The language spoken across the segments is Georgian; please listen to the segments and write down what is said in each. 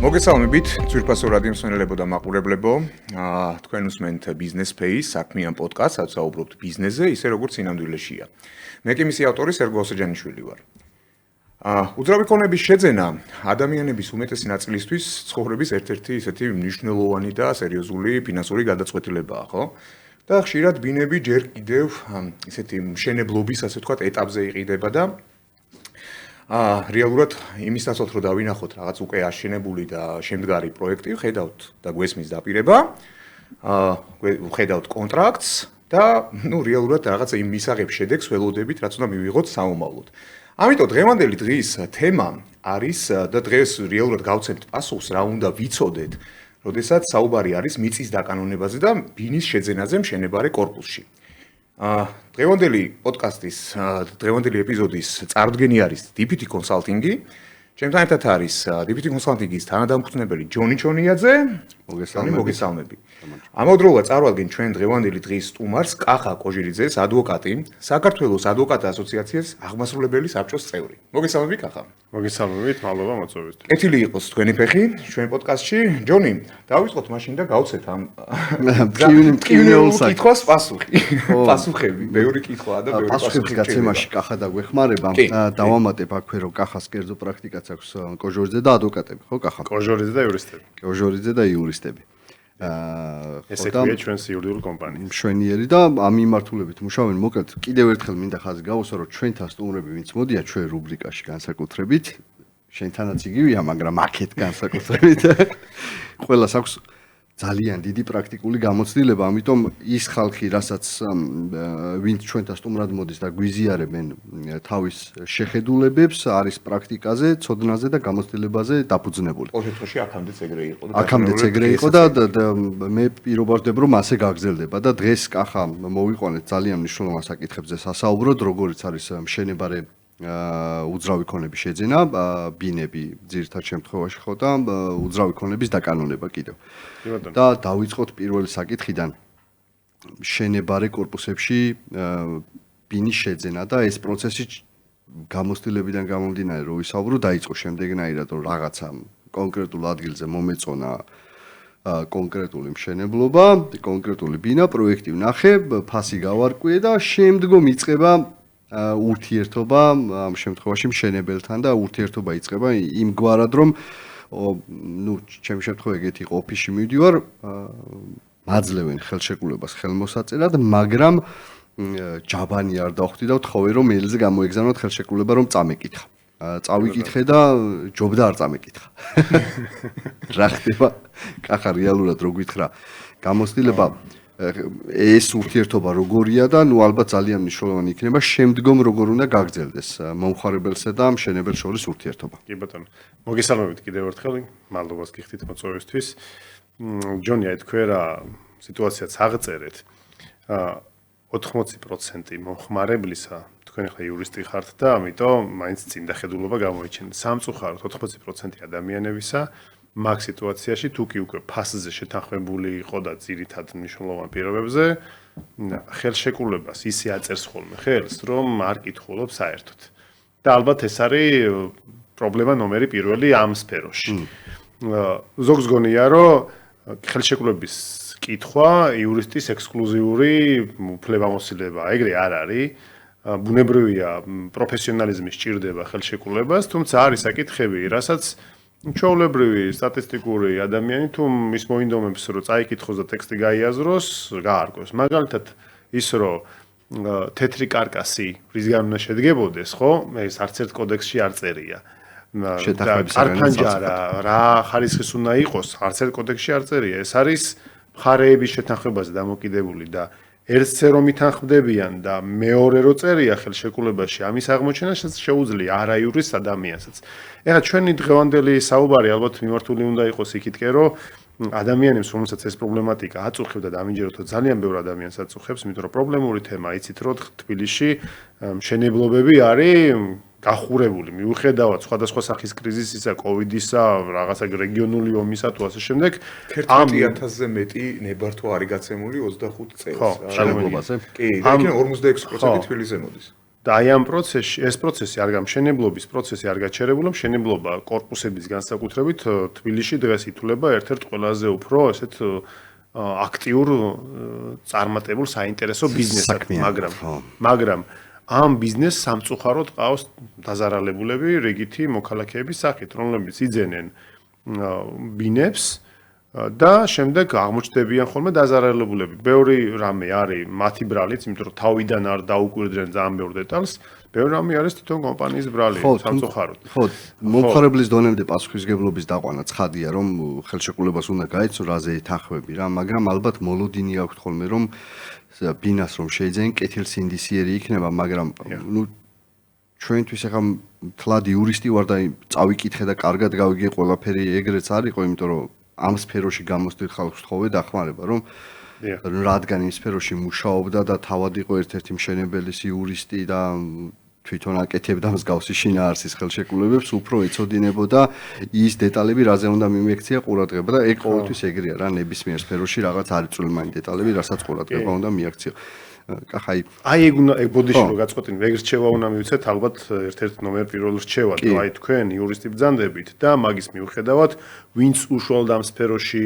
მოგესალმებით, ძვირფასო რადიო მსმენელებო და მაყურებლებო. თქვენ უსმენთ Business Space, საქმიან პოდკასტს, სადაც საუბრობთ ბიზნესზე, ისე როგორც სინამდვილეშია. მე კი მისი ავტორი სერგო ოსეჯანიშვილი ვარ. უძრავი ქონების შეძენა ადამიანების უმეტესი ნაწილისთვის ცხოვრების ერთ-ერთი ისეთი მნიშვნელოვანი და სერიოზული ფინანსური გადაწყვეტილებაა, ხო? და ხშირად ბინები ჯერ კიდევ ისეთი მშენებლობის, ასე ვთქვათ, ეტაპზე იყიდება და რეალურად იმის ნაცვლად რომ დავინახოთ რაღაც უკვე აშენებული და შემდგარი პროექტი, ხედავთ და გვესმის დაპირება, ხედავთ კონტრაქტს და რეალურად რაღაც იმ მისაღებ შედეგს ველოდებით, რაც უნდა მივიღოთ საომავლოდ. ამიტომ დღევანდელი დღის თემა არის და დღეს რეალურად გავცემთ პასუხს, რა უნდა ვიცოდეთ, როდესაც საუბარი არის მიწის დაკანონებაზე და ბინის შეძენაზე მშენებარე კორპუსში. დღევანდელი პოდკასტის, დღევანდელი ეპიზოდის წარდგენი არის DPT Consulting-ი. ჩემთან ერთად არის DPT Consulting-ის თანადამფუძნებელი ჯონი ჩონიაძე. მოგესალმები. ამავდროულად წარვადგენ ჩვენ დღევანდელი დღის სტუმარს კახა კოჟირიძეს, ადვოკატი, საქართველოს ადვოკატთა ასოციაციის აღმასრულებელი საბჭოს წევრი. მოგესალმები კახა. მოგესალმებით, მადლობა მოწვევისთვის. კეთილი იყოს თქვენი ფეხი ჩვენ პოდკასტში. ჯონი, დავიწყოთ მაშინ და გავცეთ ამ ტკივნეულ კითხვას პასუხი. პასუხები, ბევრი კითხვაა და ბევრი პასუხი. გაცემაში კახა დაგვეხმარება და დავამატებ აქვე რომ კახას კერძო პრაქტიკაც აქვს კოჟორიძე და ადვოკატები, ხო კახა? კოჟორიძე და იურისტები. კოჟორიძე და იურისტები. ესე ქვია ჩვენს იურიდიულ კომპანიას. მშვენიერი და ამ მიმართულებით მუშაობენ. მოკლედ კიდევ ერთხელ მინდა ხაზი გავუსვა რომ ჩვენთან სტუმრები ვინც მოდიან ჩვენ რუბრიკაში განსაკუთრებით შენთანაც იგივეა, მაგრამ აქეთ განსაკუთრებით ყველას აქვს ძალიან დიდი პრაქტიკული გამოცდილება, ამიტომ ის ხალხი, რასაც ვინც ჩვენთან სტუმრად მოდის და გვიზიარებენ თავის შეხედულებებს, არის პრაქტიკაზე, ცოდნაზე და გამოცდილებაზე დაფუძნებული. ყოველ შემთხვევაში აქამდეც ეგრე იყო. აქამდეც ეგრე იყო და მე პირობა ვხდები რომ ასე გაგრძელდება და დღეს კახა მოვიყვანეთ ძალიან მნიშვნელოვან საკითხებზე სასაუბროდ, როგორიც არის მშენებარე უძრავი ქონების შეძენა, ბინები ძირითად შემთხვევაში ხო და უძრავი ქონების დაკანონება კიდევ. და დავიწყოთ პირველი საკითხიდან. მშენებარე კორპუსებში ბინის შეძენა და ეს პროცესი გამოცდილებიდან გამომდინარე რომ ვისაუბრო, დაიწყო შემდეგნაირად რომ რაღაცა კონკრეტულ ადგილზე მომეწონა კონკრეტული მშენებლობა, კონკრეტული ბინა, პროექტი ვნახე, ფასი გავარკვიე და შემდგომ იწყება ურთიერთობა ამ შემთხვევაში მშენებელთან და ურთიერთობა იწყება იმგვარად რომ ჩემი შემთხვევა ეგეთი იყო, ოფისში მივდივარ, მაძლევენ ხელშეკრულებას ხელმოსაწერად, მაგრამ ჯაბანი არ დავხვდი და ვთხოვე რომ მეილზე გამოეგზავნოთ ხელშეკრულება რომ წამეკითხა. წავიკითხე და ჯობდა არ წამეკითხა. რა ხდება? კახა რეალურად რო გითხრა, გამოცდილება ეს ურთიერთობა როგორია და ალბათ ძალიან მნიშვნელოვანი იქნება შემდგომ როგორ უნდა გაგრძელდეს მომხარებელსა და მშენებელს შორის ურთიერთობა. კი ბატონო. მოგესალმებით კიდევ ერთხელ, მადლობას გიხდით მოწვევისთვის. ჯონი, თქვენ რა სიტუაციაც აღწერეთ. 80% მომხმარებლისა თქვენ ახლა იურისტი ხართ და ამიტომ მაინც წინ დახედულობა გამოიჩენთ. სამწუხაროდ 80% ადამიანებისა მაგ სიტუაციაში თუ კი უკვე ფასზე შეთანხმებული იყო და ძირითად მნიშვნელოვან პირობებზე ხელშეკრულებას ისე აწერს ხოლმე ხელს, რომ არ კითხულობ საერთოდ. და ალბათ ეს არის პრობლემა ნომერი პირველი ამ სფეროში. ზოგს გონია, რომ ხელშეკრულების კითხვა იურისტის ექსკლუზიური უფლებამოსილება, ეგრე არ არის. ბუნებრივია პროფესიონალიზმი სჭირდება ხელშეკრულებას, თუმცა არის საკითხები, რასაც ჩვეულებრივი სტატისტიკური ადამიანი თუ მის მოინდომებს რომ წაიკითხოს და ტექსტი გაიაზროს, გაარკვევს. მაგალითად ის რომ თეთრი კარკასი რისგან უნდა შედგებოდეს, ხო? ეს არც ერთ კოდექსში არ წერია. კარფანჯარა რა ხარისხის უნდა იყოს, არც ერთ კოდექსში არ წერია. ეს არის მხარეების შეთანხმებაზე დამოკიდებული და ერთზე რომ ითანხმდებიან და მეორე რო წერია ხელშეკრულებაში, ამის აღმოჩენა შეუძლია არაიურის ადამიანსაც. ეხლა ჩვენი დღევანდელი საუბარი ალბათ მიმართული უნდა იყოს იქითკენ, რომ ადამიანებს, რომელსაც ეს პრობლემატიკა აწუხებდა და დამინჯეროთ, ძალიან ბევრ ადამიანს აწუხებს, იმიტომ რომ პრობლემური თემა, იცით რომ თბილისში მშენებლობები არის გახურებული, მიუხედავად სხვადასხვა სახის კრიზისისა, კოვიდისა, რაღაცა რეგიონული ომისა თუ ასე შემდეგ. 11,000-ზე მეტი ნებართვა არის გაცემული 25 წელს. მშენებლობაზე. კი, და იქ 46% თბილისზე მოდის. და აი ამ პროცესში ეს პროცესი არ გამშენებლობის პროცესი არ გაჩერებულა, მშენებლობა კორპუსების განსაკუთრებით თბილისში დღეს ითვლება ერთ-ერთ ყველაზე უფრო ესეთ აქტიურ წარმატებულ საინტერესო ბიზნესად, მაგრამ ამ ბიზნესს სამწუხაროდ ყავს დაზარალებულები რიგითი მოქალაქეების სახით, რომლებიც იძენენ ბინებს და შემდეგ აღმოჩნდებიან ხოლმე დაზარალებულები. ბევრი რამე არის მათი ბრალიც, იმიტომ რომ თავიდან არ დაუკვირდნენ ძალიან ბევრ დეტალს, ბევრი რამე არის თვითონ კომპანიის ბრალი, სამწუხაროდ. ხო, მომხმარებლის დონემდე პასუხისგებლობის დაყვანა ცხადია, რომ ხელშეკრულებას უნდა გაეცნო რაზე ეთანხმები რა, მაგრამ ალბათ მოლოდინი აქვს ხოლმე რომ ბინას რომ შეიძლება კეთილსინდისიერი იქნება, მაგრამ ნუ ჩვენთვის ახლა თლად იურისტი ვარ და წავიკითხე და კარგად გავიგე ყველაფერი ეგრეც არისო, იმიტომ რომ ამ სფეროში გამოსდით ხალხს თხოვე დახმარება, რომ რადგან იმ სფეროში მუშაობდა და თავად იყო ერთ-ერთი მშენებელის იურისტი და თვითონ აკეთებდა მსგავსი შინაარსის ხელშეკრულებებს, უფრო ეცოდინებოდა ის დეტალები, რაზე უნდა მიმექცია ყურადღება და ეგ ყოველთვის ეგრეა რა, ნებისმიერ სფეროში რაღაც არის წვრილმანი დეტალები, რასაც ყურადღება უნდა მიაქციო. კახაი. აი ეგ ბოდიში რო გაწყვეტინე, ეგ რჩევა უნდა მივიცეთ, ალბათ ერთ-ერთ ნომერ პირველ რჩევად, რომ აი თქვენ იურისტი ბრძანდებით და მაგის მიუხედავად, ვინც უშუალოდ ამ სფეროში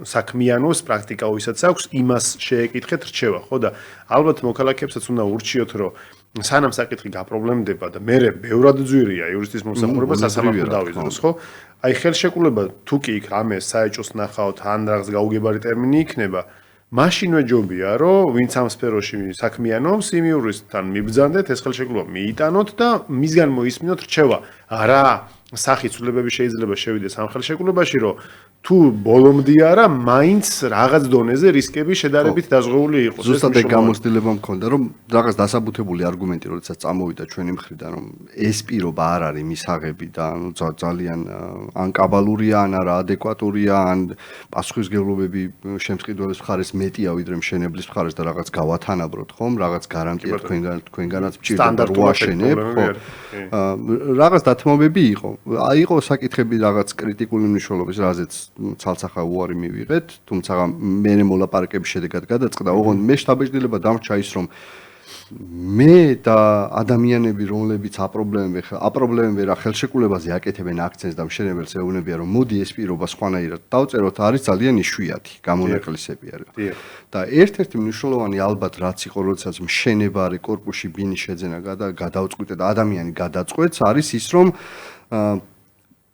საქმიანობს, პრაქტიკა ვისაც აქვს, იმას შეეკითხეთ რჩევა, ხო და ალბათ მოქალაქეებსაც უნდა ურჩიოთ, რომ სანამ საკითხი გაპრობლემდება და მე ბევრად ძვირია იურისტის მომსახურება სასამართლო დავიზროს, ხო? აი ხელშეკრულება თუ კი იქ რამე საეჭვოს ნახავთ, ან რაღაც გაუგებარი ტერმინი იქნება, მაშინვე ჯობია, რომ ვინც ამ სფეროში საქმიანობს, იმ იურისტთან მიბრძანდეთ, ეს ხელშეკრულება მიიტანოთ და მისგან მოისმინოთ რჩევა. არა, სახით ცვლილებები შეიძლება შევიდეს ამ ხელშეკრულებაში, რომ თუ ბოლომდე არა, მაინც რაღაც დონეზე რისკები შედარებით დაზღვეული იყოს. ზუსტად ეგ გამოცდილება მქონდა, რომ რაღაც დასაბუთებული არგუმენტი როდესაც წამოვიდა ჩვენი მხრიდან, რომ ეს პირობა არ არის მისაღები და ძალიან ან კაბალურია, ან არა ადეკვატურია, ან პასუხისმგებლობები შემწყიდველის მხარეს მეტია ვიდრე მშენებლის მხარეს და რაღაც გავათანაბროთ, ხომ? რაღაც გარანტია თქვენგანაც მჭირდება რო აშენებ, ხო? რაღაც დათმობები იყო. აი იყო საკითხები რაღაც კრიტიკული მნიშვნელობის, რაზეც ცალსახა უარი მივიღეთ, თუმცა მე მოლაპარაკების შედეგად გადაწყდა, ოღონდ მე შთაბეჭდილება დამრჩა ის, რომ მე და ადამიანები, რომლებიც აპრობლემები რა ხელშეკრულებაზე აკეთებენ აქცენტს და მშენებელს ეუბნებიან, რომ მოდი ეს პირობა სხვანაირად დავწეროთ, არის ძალიან იშვიათი გამონაკლისები არის. და ერთ-ერთი მნიშვნელოვანი ალბათ რაც იყო, როდესაც მშენება არის კორპუსში ბინის შეძენა გადავწყვიტე და ადამიანი გადაწყვეტს, არის ის, რომ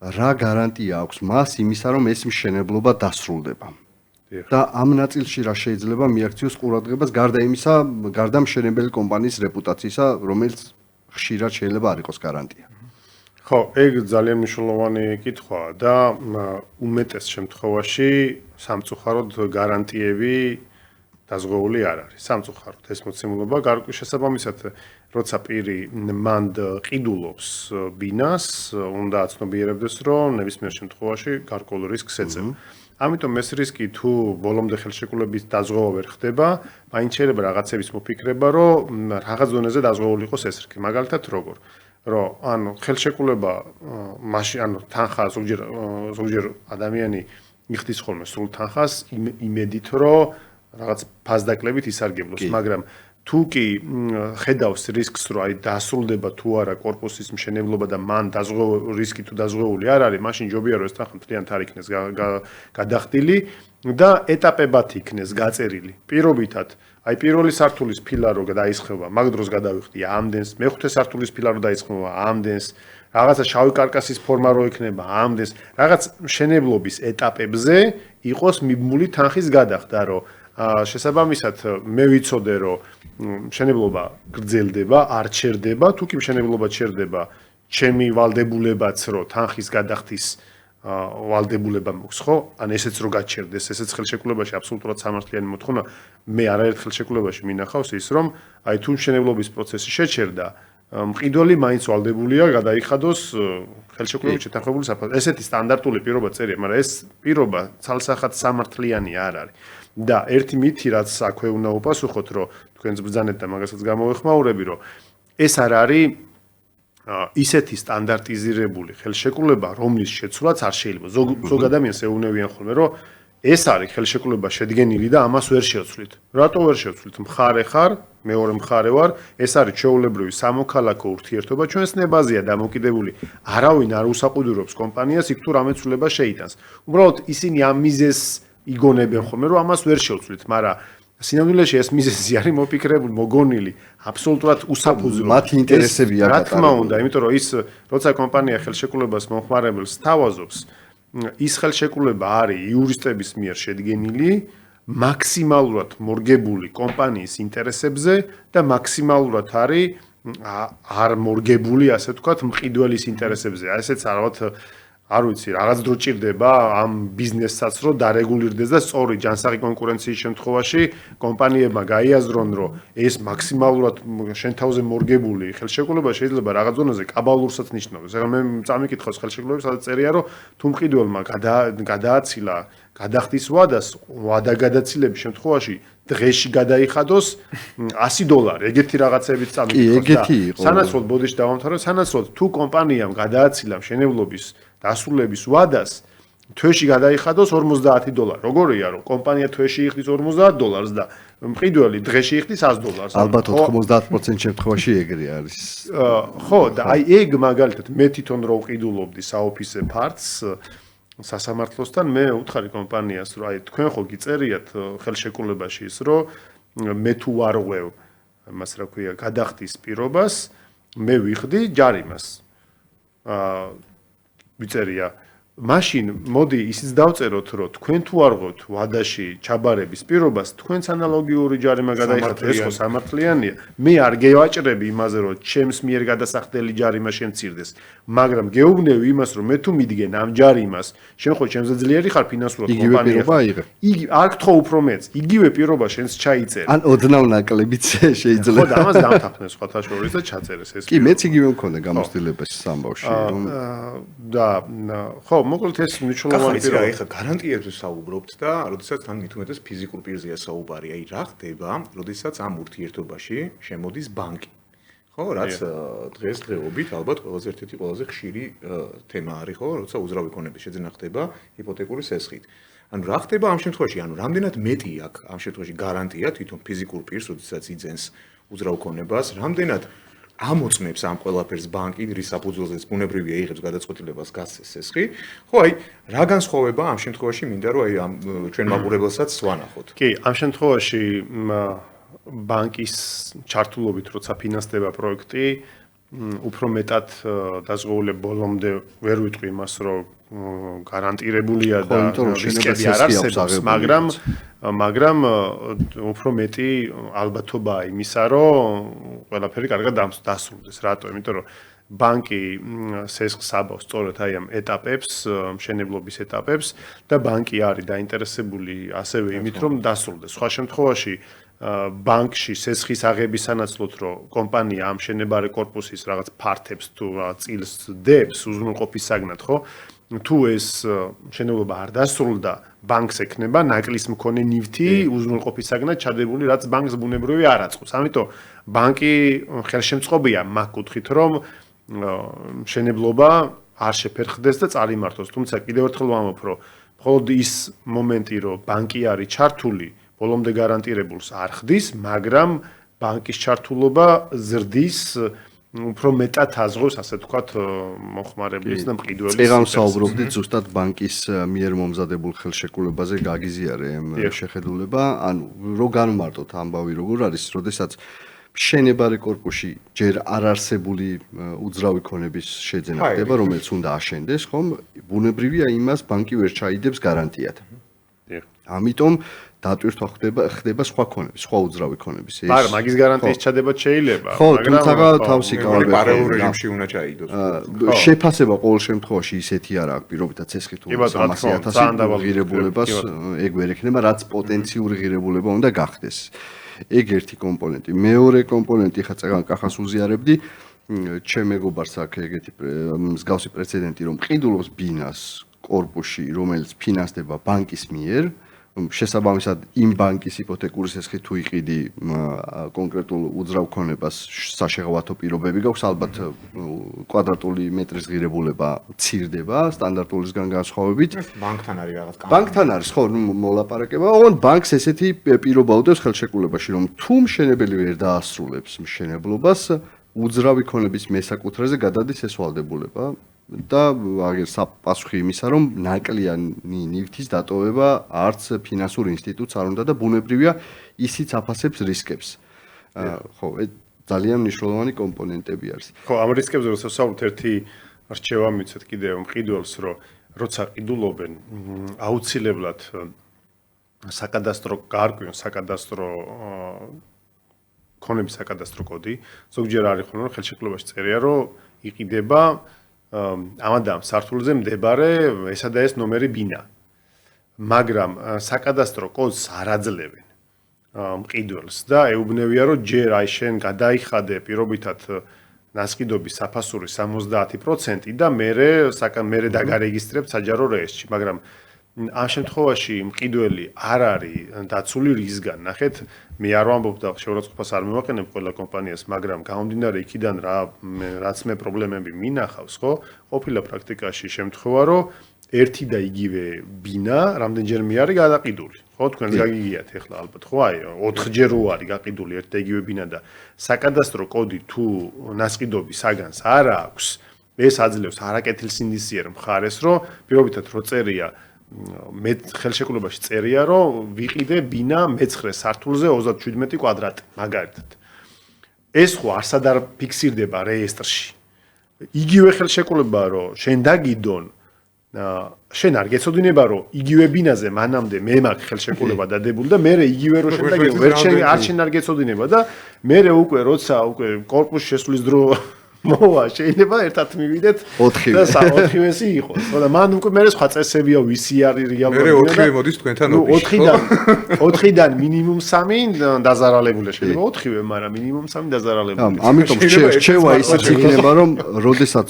რა გარანტია აქვს მას იმისა, რომ ეს მშენებლობა დასრულდება. და ამ ნაწილში რა შეიძლება მიაქციოს ყურადღებას გარდა იმისა, გარდა მშენებელი კომპანიის რეპუტაციისა, რომელიც ხშირად შეიძლება არ იყოს გარანტია. ხო, ეგ ძალიან მნიშვნელოვანი კითხვაა და უმეტეს შემთხვევაში სამწუხაროდ გარანტიები დაზღვეული არ არის. სამწუხაროდ ეს მოცემულობა გარკვეულ შესაბამისად, როცა პირი მანდ ყიდულობს ბინას, უნდა აცნობიერებდეს, რომ nebismier შემთხვევაში გარკვეულ რისკს ეწევა. ამიტომ ეს რისკი თუ ბოლომდე ხელშეკრულების დაზღვევა ვერ ხდება, მაინც შეიძლება რაღაცების მოფიქრება, რომ რაღაც დონეზე დაზღვეული იყოს ეს რისკი. მაგალითად როგორ? რომ ანუ ხელშეკრულება მაშინ ანუ თანხა ზოგჯერ ადამიანი იხდის ხოლმე სრულ თანხას იმედით, რომ რაღაც ფასდაკლებით ისარგებლოს, მაგრამ თუ კი ხედავს რისკს, რომ აი დასრულდება თუ არა კორპუსის მშენებლობა და მან რისკი თუ დაზღვეული არ არის, მაშინ ჯობია რომ ეს თანხა მთლიანად არ იქნეს გადახდილი და ეტაპებად იქნეს გაწერილი. პირობითად, აი პირველი სართულის ფილარო დაისხება, მაგ დროს გადავიხდი ამდენს, მეხუთე სართულის ფილარო დაისხება ამდენს, რაღაცა შავი კარკასის ფორმა რო იქნება ამდენს, რაღაც მშენებლობის ეტაპებზე იყოს მიბმული თანხის გადახდა, რომ შესაბამისად მე ვიცოდე, რომ მშენებლობა გრძელდება, არ ჩერდება, თუ კი მშენებლობა ჩერდება, ჩემი ვალდებულებაც რომ თანხის გადახდის ვალდებულება მაქვს, ხო? ან ესეც რო გაჩერდეს, ესეც ხელშეკრულებაში აბსოლუტურად სამართლიანი მოთხოვნა, მე არაერთ ხელშეკრულებაში მინახავს ის, რომ აი თუ მშენებლობის პროცესი შეჩერდა, მყიდველი მაინც ვალდებულია გადაიხადოს ხელშეკრულებით შეთანხმებული საფასური. ესეთი სტანდარტული პირობა წერია, მაგრამ ეს პირობა ცალსახად სამართლიანი არ არის. და ერთი მითი რაც აქვე უნდა უპასუხოთ, რომ თქვენს ბრძანეთ და მაგასაც გამოვეხმაურები, რომ ეს არ არის ისეთი სტანდარტიზირებული ხელშეკრულება, რომლის შეცვლაც არ შეიძლება. ზოგ ადამიანს ეუბნებიან ხოლმე, რომ ეს არის ხელშეკრულება შედგენილი და ამას ვერ შევცვლით. რატო ვერ შევცვლით? მხარე ხარ, მეორე მხარე ვარ, ეს არის ჩვეულებრივი სამოქალაქო ურთიერთობა, ჩვენს ნებაზეა დამოკიდებული. არავინ არ უსაყუდრობს კომპანიას იქ თუ რამე ცვლილება შეიტანს. უბრალოდ ისინი ამ მიზეზს იგონებენ ხოლმე, რომ ამას ვერ შევცვლით, მაგრამ სინამდვილეში ეს მიზეზი არის მოფიქრებული, მოგონილი, აბსოლუტურად უსაფუძვლო. მათი ინტერესებია რა თქმა უნდა, იმიტომ რომ ის როცა კომპანია ხელშეკრულებას მომხმარებელს თავაზობს, ის ხელშეკრულება არის იურისტების მიერ შედგენილი, მაქსიმალურად მორგებული კომპანიის ინტერესებზე და მაქსიმალურად არის არ მორგებული, ასე ვთქვათ, მყიდველის ინტერესებზე. ესეც ალბათ არ ვიცი, რაღაც დრო ჭირდება ამ ბიზნესსაც, რომ დარეგულირდეს და სწორი ჯანსაღი კონკურენციის შემთხვევაში კომპანიებმა გაიაზრონ, რომ ეს მაქსიმალურად შენ თავზე მორგებული ხელშეკრულება შეიძლება რაღაც ზონაზე კაბალურსაც ნიშნავს. ეხლა მე წამიკითხავს ხელშეკრულებას, სადაც წერია, რომ თუ მყიდველმა გადააცილა გადახდის ვადას, ვადა გადაცილების შემთხვევაში დღეში გადაიხადოს $100. ეგეთი რაღაცებით წამიკითხავს და სანაცვლოდ ბოდიში დავამთავრებ, სანაცვლოდ თუ კომპანიამ გადააცილა მშენებლობის დასრულების ვადას თვეში გადაიხადოს $50. როგორია რომ კომპანია თვეში იხდის $50 და მყიდველი დღეში იხდის $100. ალბათ 90% შემთხვევაში ეგრე არის. ხო და აი ეგ მაგალითად მე თვითონ რო ვყიდულობდი საოფისე ფარტს სასამართლოსთან მე უთხარი კომპანიას რომ აი თქვენ ხო გიწერიათ ხელშეკრულებაში ის რომ მე თუ არ ღვევ მას რა ქვია გადახდის პირობას მე ვიხდი ჯარიმას ვიწერია მაშინ მოდი ისიც დავწეროთ რომ თქვენ თუ არ ღვევთ ვადაში ჩაბარების პირობას თქვენს ანალოგიური ჯარიმა გადაიხადეთ ეს ხო სამართლიანია მე არ გევაჭრები იმაზე რომ ჩემს მიერ გადასახდელი ჯარიმა შემცირდეს მაგრამ გეუბნები იმას რომ მე თუ მიდგენ ამ ჯარიმას შენ ხო ჩემზე ძლიერი ხარ ფინანსურად კომპანია იგი არ გთხოვ უფრო მეც იგივე პირობა შენს ჩაიწერე ან ოდნავ ნაკლებიც შეიძლება ხო და ამას დამთანხმდეს სხვათა შორის და ჩაწერეს ეს კი მეც იგივე მქონდა გამოცდილებაში სამბავში და ხო მოკლედ ეს მნიშვნელოვანი პირობა ეხლა გარანტიებზე საუბრობთ და როდესაც თან მით უმეტეს ფიზიკურ პირზეა საუბარი აი რა ხდება როდესაც ამ ურთიერთობაში შემოდის ბანკი ხო რაც დღესდღეობით ალბათ ყველაზე ერთ-ერთი ყველაზე ხშირი თემა არის ხო როცა უძრავი ქონების შეძენა ხდება იპოთეკური სესხით ანუ რა ხდება ამ შემთხვევაში ანუ რამდენად მეტი აქვს ამ შემთხვევაში გარანტია თვითონ ფიზიკურ პირს როდესაც იძენს უძრავ ქონებას რამდენად ამოწმებს ამ ყველაფერს ბანკი რის საფუძველზეც ბუნებრივია იღებს გადაწყვეტილებას გასცეს სესხი ხო აი რა განსხვავება ამ შემთხვევაში მინდა რომ აი ამ ჩვენ მაყურებელსაც ვანახოთ კი ამ შემთხვევაში ბანკის ჩართულობით როცა ფინანსდება პროექტი უფრო მეტად დაზღვეულებ ბოლომდე ვერ ვიტყვი იმას რომ გარანტირებულია და რისკები არ არსებობს მაგრამ უფრო მეტი ალბათობაა იმისა რომ ყველაფერი კარგად დასრულდეს რატო იმიტომ რომ ბანკი სესხს აბავს სწორედ აი ამ ეტაპებს მშენებლობის ეტაპებს და ბანკი არის დაინტერესებული ასევე იმით რომ დასრულდეს სხვა შემთხვევაში ბანკში სესხის აღების სანაცვლოდ რომ კომპანია ამ შენებარე კორპუსის რაღაც ფართებს თუ წილს დებს უზრუნველყოფის საგნად ხო თუ ეს მშენებლობა არ დასრულდა ბანკს ექნება ნაკლის მქონე ნივთი უზრუნველყოფის საგნად ჩადებული რაც ბანკს ბუნებრივი არ აწყობს ამიტომ ბანკი ხელშემწყობია მაგ კუთხით რომ მშენებლობა არ შეფერხდეს და წარიმართოს თუმცა კიდევ ერთხელ ვამბობ რომ მხოლოდ ის მომენტი რომ ბანკი არის ჩართული ბოლომდე გარანტირებულს არ ხდის, მაგრამ ბანკის ჩართულობა ზრდის უფრო მეტად აზღავს, ასე ვთქვათ, მოხმარებლის და მყიდველის. წეგან საუბრობდით ზუსტად ბანკის მიერ მომზადებულ ხელშეკრულებაზე გაგიზიარე შეხედულება, ანუ რო განმარტოთ ამბავი როგორ არის, როდესაც მშენებარე კორპუსში ჯერ არ არსებული უძრავი ქონების შეძენა ხდება, რომელიც უნდა აშენდეს, ხომ? ბუნებრივია იმას ბანკი ვერ ჩაიდებს გარანტიად. ამიტომ დატვირთვა ხდება სხვა ქონების, სხვა უძრავი ქონების. მაგრამ მაგის გარანტიის ჩადება შეიძლება, მაგრამ თუმცა თავსი კავები პარალელურ რეჟიმში უნდა ჩაიდოს. შეფასება ყოველ შემთხვევაში ისეთი არ აქვს, პირობითად ცესხი თუ 300,000 ღირებულებას ეგ ვერ ექნება, რაც პოტენციური ღირებულება უნდა გახდეს. ეგ ერთი კომპონენტი. მეორე კომპონენტი ხა წეგან კახას უზიარებდი, ჩემ მეგობარს აქვს ეგეთი მსგავსი პრეცედენტი, რომ ყიდულობს ბინას კორპუსში, რომელიც ფინანსდება ბანკის მიერ შესაბამისად იმ ბანკის იპოთეკური სესხი თუ იყიდი კონკრეტულ უძრავ ქონებას საშეღავათო პირობები გაქვს, ალბათ კვადრატული მეტრის ღირებულება ცირდება სტანდარტულისგან განსხვავებით. ბანკთან არის რაღაც კანონი. ბანკთან არის ხო, მოლაპარაკება, ოღონდ ბანკს ესეთი პირობა უდევს ხელშეკრულებაში, რომ თუ მშენებელი ვერ დაასრულებს მშენებლობას, უძრავი ქონების მესაკუთრეზე გადადის ეს ვალდებულება. და აგერ საპასუხი იმისა, რომ ნაკლიანი ნივთის დატოვება არც ფინანსურ ინსტიტუტს არ უნდა და ბუნებრივია ისიც აფასებს რისკებს. ხო, ძალიან მნიშვნელოვანი კომპონენტები არის. ხო, ამ რისკებზე როცა ვსაუბრობთ, ერთი რჩევა მიცეთ კიდევ მყიდველს, რომ როცა ყიდულობენ, აუცილებლად საკადასტრო გარკვეულ საკადასტრო ქონების საკადასტრო კოდი, ზოგჯერ არის ხოლმე რომ ხელშეკრულებაში წერია, რომ იყიდება ამადამ სართულზე მდებარე ესა და ეს ნომერი ბინა. მაგრამ საკადასტრო კოდს არ აძლევენ მყიდველს და ეუბნებიან რომ ჯერ აი შენ გადაიხადე პირობითად ნასყიდობის საფასური 70% და მერე დაგარეგისტრებ საჯარო რეესტრში, მაგრამ ამ შემთხვევაში მყიდველი არ არის დაცული რისგან. ნახეთ, მე არ ვამბობ და შეურაცხყოფას არ მივაყენებ ყველა კომპანიას, მაგრამ გამომდინარე იქიდან რაც მე პრობლემები მინახავს, ხო? ყოფილა პრაქტიკაში შემთხვევა, რომ ერთი და იგივე ბინა რამდენჯერმე არის გადაყიდული. ხო, თქვენს გაგიგიათ ახლა ალბათ, ხო? აი 4ჯერ არის გაყიდული ერთი და იგივე ბინა და საკადასტრო კოდი თუ ნასყიდობის საგანს არ აქვს, ეს აძლევს არაკეთილსინდისიერ მხარეს, რომ პირობითად რო წერია მე ხელშეკრულებაში წერია, რომ ვიყიდე ბინა მე-9 სართულზე 37 კვადრატი, მაგალითად. ეს ხო არსად არ ფიქსირდება რეესტრში. იგივე ხელშეკრულებაა, რომ შენ დაგიდონ, შენ არ გეცოდინება, რომ იგივე ბინაზე მანამდე მე მაქვს ხელშეკრულება დადებული და მე იგივე რო შენ დაგიდონ, არ შენ არ გეცოდინება და მე უკვე როცა უკვე კორპუსში შესვლის დრო მოვა, შეიძლება ერთად მივიდეთ და 4-ივესი იყოს. ხო და მან უკვე მე სხვა წესებია, ვისი არის რეალურად. მე 4-ივე მოდის თქვენთან ოფისში. 4-დან მინიმუმ 3 დაზარალებული შეიძლება 4-ივე, მაგრამ მინიმუმ 3 დაზარალებული. ამიტომ რჩევა ისიც იქნება, რომ როდესაც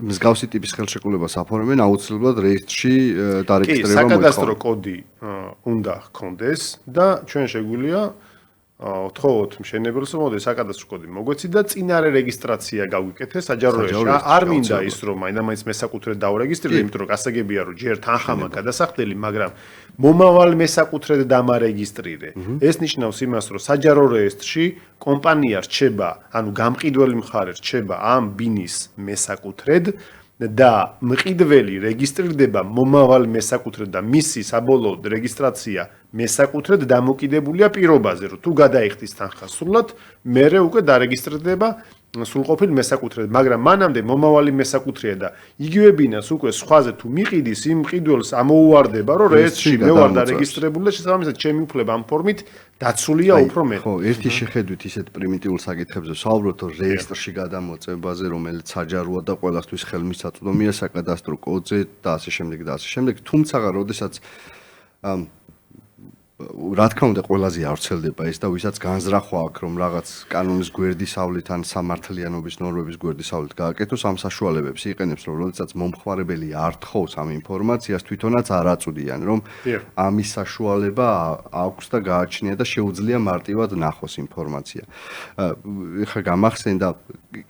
მსგავსი ტიპის ხელშეკრულებას აფორმებენ, აუცილებლად რეესტრში დარეგისტრება მოიხდება. საკადასტრო კოდი უნდა ჰქონდეს და ჩვენ შეგვიძლია ვთხოვოთ მშენებელს, რომ მოდი საკადასტრო კოდი მოგვეცი და წინარე რეგისტრაცია გავიკეთე საჯარო რეესტრში. არ მინდა ის, რომ მაინც მესაკუთრედ დავრეგისტრირდე, იმიტომ რომ გასაგებია, რომ ჯერ თანხამა გადასახდელი, მაგრამ მომავალ მესაკუთრედ დამარეგისტრირე. ეს ნიშნავს იმას, რომ საჯარო რეესტრში კომპანია რჩება, ანუ გამყიდველი მხარე რჩება ამ ბინის მესაკუთრედ და მყიდველი რეგისტრირდება მომავალ მესაკუთრედ და მისი საბოლოო რეგისტრაცია მესაკუთრედ დამოკიდებულია პირობაზე, რომ თუ გადაიხდის თანხა სრულად, მერე უკვე დარეგისტრდება სრულყოფილ მესაკუთრედ, მაგრამ მანამდე მომავალი მესაკუთრეა და იგივე ბინას უკვე სხვაზე თუ მიყიდის, იმ მყიდველს ამოუვარდება, რომ რეესტრში მე ვარ დარეგისტრებული და შესაბამისად ჩემი უფლება ამ ფორმით დაცულია უფრო მეტ. ხო, ერთი შეხედვით ისეთ პრიმიტიულ საკითხებზე ვსაუბრობთ, რომ რეესტრში გადამოწევაზე, რომელიც საჯაროა და ყველასთვის ხელმისაწვდომია საკადასტრო კოდზე და ასე შემდეგ და ასე შემდეგ, თუმცა როდესაც რა თქმა უნდა ყველაზე არ ვრცელდება ეს და ვისაც განზრახვა აქვს რომ რაღაც კანონის გვერდისავლით ან სამართლიანობის ნორმების გვერდისავლით გააკეთოს ამ საშუალებებს იყენებს რომ როდესაც მომხმარებელი არ თხოვს ამ ინფორმაციას თვითონაც არ აწვდიან რომ ამის საშუალება აქვს და გააჩნია და შეუძლია მარტივად ნახოს ინფორმაცია. ეხლა გამახსენდა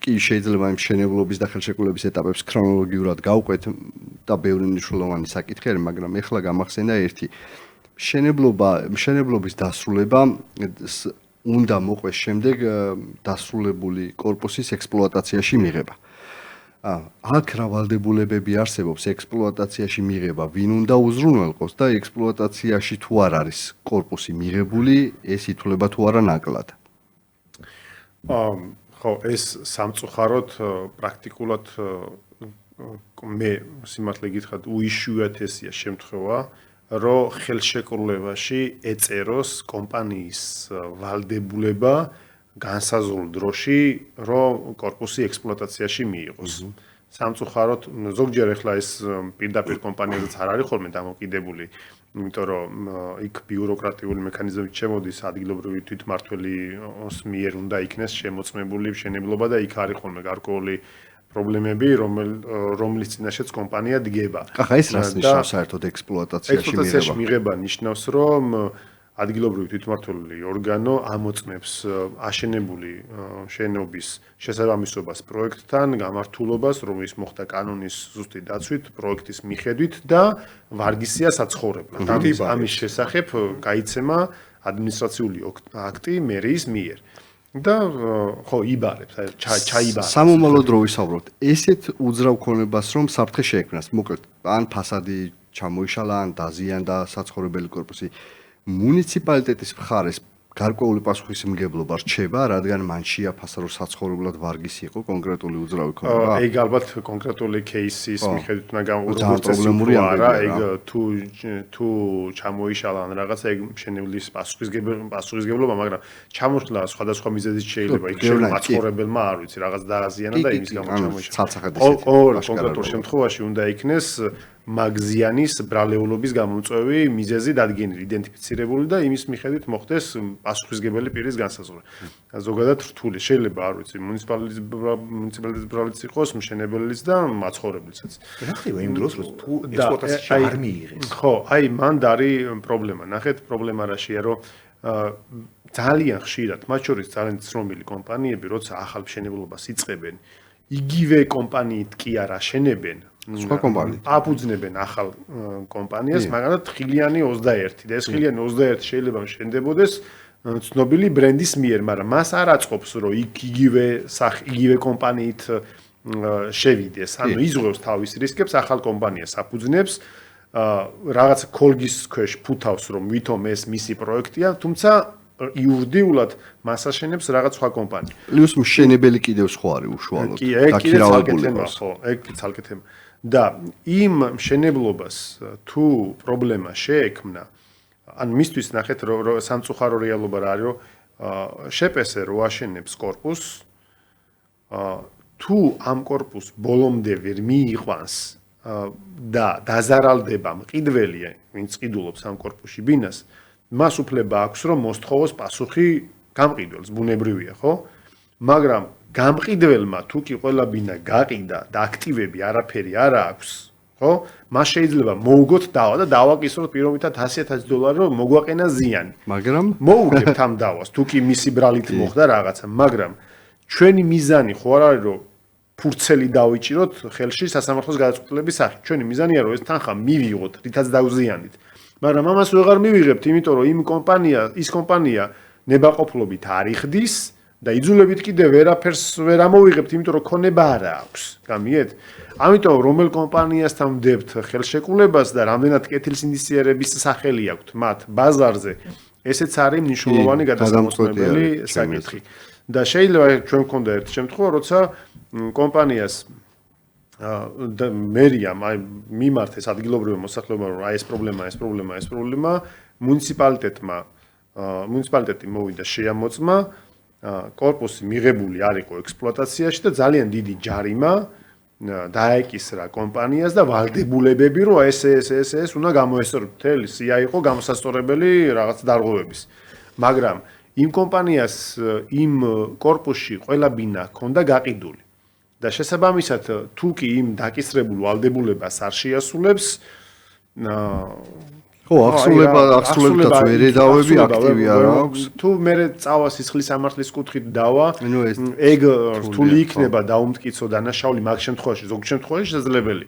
კი შეიძლება იმ მშენებლობის და ხელშეკრულების ეტაპებს ქრონოლოგიურად გავყვეთ და ბევრი მნიშვნელოვანი საკითხი არის, მაგრამ ეხლა გამახსენდა ერთი მშენებლობის დასრულება უნდა მოყვეს შემდეგ დასრულებული კორპუსის ექსპლუატაციაში მიღება. აქ რა ვალდებულებები არსებობს ექსპლუატაციაში მიღება, ვინ უნდა უზრუნველყოს და ექსპლუატაციაში თუ არ არის კორპუსი მიღებული, ეს ითვლება თუ არა ნაკლად. ხო, ეს სამწუხაროდ პრაქტიკულად მე სიმართლე გითხრათ უიშვიათესია შემთხვევა რომ ხელშეკრულებაში ეწეროს კომპანიის ვალდებულება განსაზღვრულ დროში რომ კორპუსი ექსპლუატაციაში მიიღოს. სამწუხაროდ ზოგჯერ ახლა ეს პირდაპირ კომპანიებიც არ არის ხოლმე დამოკიდებული, იმიტომ რომ იქ ბიუროკრატიული მექანიზმით შემოდის ადგილობრივი თვითმმართველის მიერ უნდა იქნეს შემოწმებული მშენებლობა და იქ არის ხოლმე გარკვეული პრობლემები, რომლის წინაშეც კომპანია დგება. ახლა ეს რას ნიშნავს საერთოდ ექსპლუატაციაში მიღება ნიშნავს, რომ ადგილობრივი თვითმმართველი ორგანო ამოწმებს აშენებული შენობის შესაბამისობას პროექტთან, გამართულობას, რომელიც მოხდა კანონის ზუსტი დაცვით, პროექტის მიხედვით და ვარგისია საცხოვრებლად. ამის შესახებ გაიცემა ადმინისტრაციული აქტი მერიის მიერ. და ხო იბარებს, ჩაიბარებს. სამომავლო დრო ვისაუბროთ. ესეთ უძრავ ქონებას რომ საფრთხე შეექმნას, მოკლედ, ან ფასადი ჩამოიშალა, ან დაზიანდა საცხოვრებელი კორპუსი. მუნიციპალიტეტის მხარეს გარკვეული პასუხისმგებლობა რჩება, რადგან მან შეაფასა, რომ საცხოვრებლად ვარგისი იყო კონკრეტული უძრავი ქონება. ეგ ალბათ კონკრეტული кейსის მიხედვით უნდა როგორც პრობლემური არა, ეგ თუ ჩამოიშალა ან რაღაცა, ეგ მშენებლის პასუხისმგებლობა, მაგრამ ჩამოშლა სხვადასხვა მიზეზით შეიძლება, იქ შეიძლება მაცხოვრებელმა არ ვიცი, რაღაც დააზიანა და იმის გამო ჩამოიშალა. კონკრეტულ შემთხვევაში უნდა იქნეს მაგზიანის ბრალეულობის გამომწვევი მიზეზი დადგენილი, იდენტიფიცირებული და იმის მიხედვით მოხდეს პასუხისმგებელი პირის განსაზღვრა. ზოგადად რთული შეიძლება, არ ვიცი, მუნიციპალიტეტის ბრალიც იყოს, მშენებელის და მაცხოვრებლიცაც. რა ხდება იმ დროს, რომ თუ ექსპლუატაციაში არ მიიღეს? ხო, აი მან არის პრობლემა. ნახეთ, პრობლემა რაშია, რომ ძალიან ხშირად, მათ შორის ძალიან ცნობილი კომპანიები, როცა ახალ მშენებლობას იწყებენ, იგივე კომპანიით კი არ აშენებენ. სხვა კომპანიით აფუძნებენ ახალ კომპანიას, მაგრამ ხილიანი 21 და ეს ხილიანი 21 შეიძლება შენდებოდეს ცნობილი ბრენდის მიერ, მაგრამ მას არ აწყობს, რომ იგივე კომპანიით შევიდეს. ანუ იზღვევს თავის რისკებს, ახალ კომპანიას აფუძნებს, რაღაც კოლგის ქვეშ ფუთავს, რომ ვითომ ეს მისი პროექტია, თუმცა იურიდიულად მას აშენებს რაღაც სხვა კომპანია. პლუს მშენებელი კიდევ სხვა არის უშუალოდ. კი, ეგ კიდე ცალკე თემა, ხო, ეგ ცალკე თემა. და იმ მშენებლობას თუ პრობლემა შეექმნა, ან მისთვის ნახეთ რომ სამწუხარო რეალობა რა არის, რომ შეპესე რო აშენებს კორპუსს, თუ ამ კორპუსს ბოლომდე ვერ მიიყვანს და დაზარალდება მყიდველი, ვინც ყიდულობს ამ კორპუსში ბინას, მას უფლება აქვს რომ მოსთხოვოს პასუხი გამყიდველს, ბუნებრივია, ხო? მაგრამ გამყიდველმა თუ კი ყველა ბინა გაყიდა და აქტივები არაფერი არ აქვს, ხო? მას შეიძლება მოუგოთ დავა და დავაკისროთ პირობითად $100,000 რომ მოგვაყენა ზიანი. მაგრამ მოუგებთ ამ დავას, თუ კი მისი ბრალით მოხდა რაღაცა, მაგრამ ჩვენი მიზანი ხო არ არის რომ ფურცელი დავიჭიროთ ხელში სასამართლოს გადაწყვეტილების სახით. ჩვენი მიზანია რომ ეს თანხა მივიღოთ, რითაც დავზიანით. მაგრამ ამას ვეღარ მივიღებთ, იმიტომ რომ ის კომპანია ნებაყოფლობით არ იხდის და იძულებით კიდე ვერაფერს ვერ ამოვიღებთ, იმიტომ რომ ქონება არ აქვს. გამიეთ? ამიტომ რომელ კომპანიასთან ვდებთ ხელშეკრულებას და რამდენად კეთილსინდისიერების სახელი აქვთ მათ ბაზარზე, ესეც არის მნიშვნელოვანი გადასამოსწრებელი საკითხი. და შეიძლება ჩვენ გქონდა ერთი შემთხვევა, როცა კომპანიას და მერიამ მიმართეს ადგილობრივი მოსახლეობა, რომ ეს პრობლემა, მუნიციპალიტეტი მოვიდა შეამოწმა, კორპუსი მიღებული არ იყო ექსპლუატაციაში და ძალიან დიდი ჯარიმა დაეკისრა კომპანიას და ვალდებულებები, რომ ეს უნდა გამოესწოროს, მთელი სია იყო გამოსასწორებელი რაღაც დარღვევების. მაგრამ იმ კომპანიას იმ კორპუსში ყველა ბინა ჰქონდა გაყიდული. და შესაბამისად თუ კი იმ დაკისრებულ ვალდებულებას არ შეასრულებს, ხო, ახსულებაც ვერ εδავები, აქტივი არ აქვს. თუ მე წავა სისხლის სამართლის კუთხით დავა, ეგ რთული იქნება დაუმტკიცო დანაშაული მაგ შემთხვევაში, ზოგ შემთხვევაში შესაძლებელი.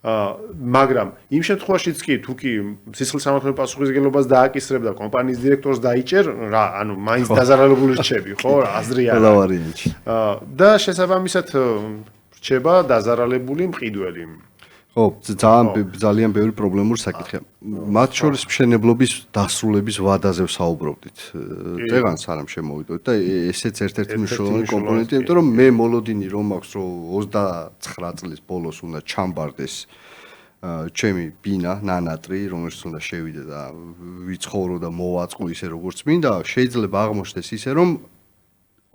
მაგრამ იმ შემთხვევაშიც კი თუ კი სისხლის სამართლის პასუხისმგებლობას დააკისრებ და კომპანიის დირექტორს დაიჭერ, რა, ანუ მაინც დაზარალებული რჩები, ხო, აზრი არ არის. და შესაბამისად რჩება დაზარალებული მყიდველი. ხო, ძალიან ბევრი პრობლემური საკითხია. მათ შორის მშენებლობის დასრულების ვადაზე ვსაუბრობდით. დღეს სანამ შემოვიდოთ და ესეც ერთ-ერთი მნიშვნელოვანი კომპონენტია, იმიტომ რომ მე მოლოდინი რომ მაქვს, რომ 29 წლის ბოლოს უნდა ჩამბარდეს ჩემი ბინა, ნანატრი, რომელიც უნდა შევიდე და ვიცხოვრო და მოვაწყო ისე როგორც მინდა, შეიძლება აღმოჩნდეს ისე რომ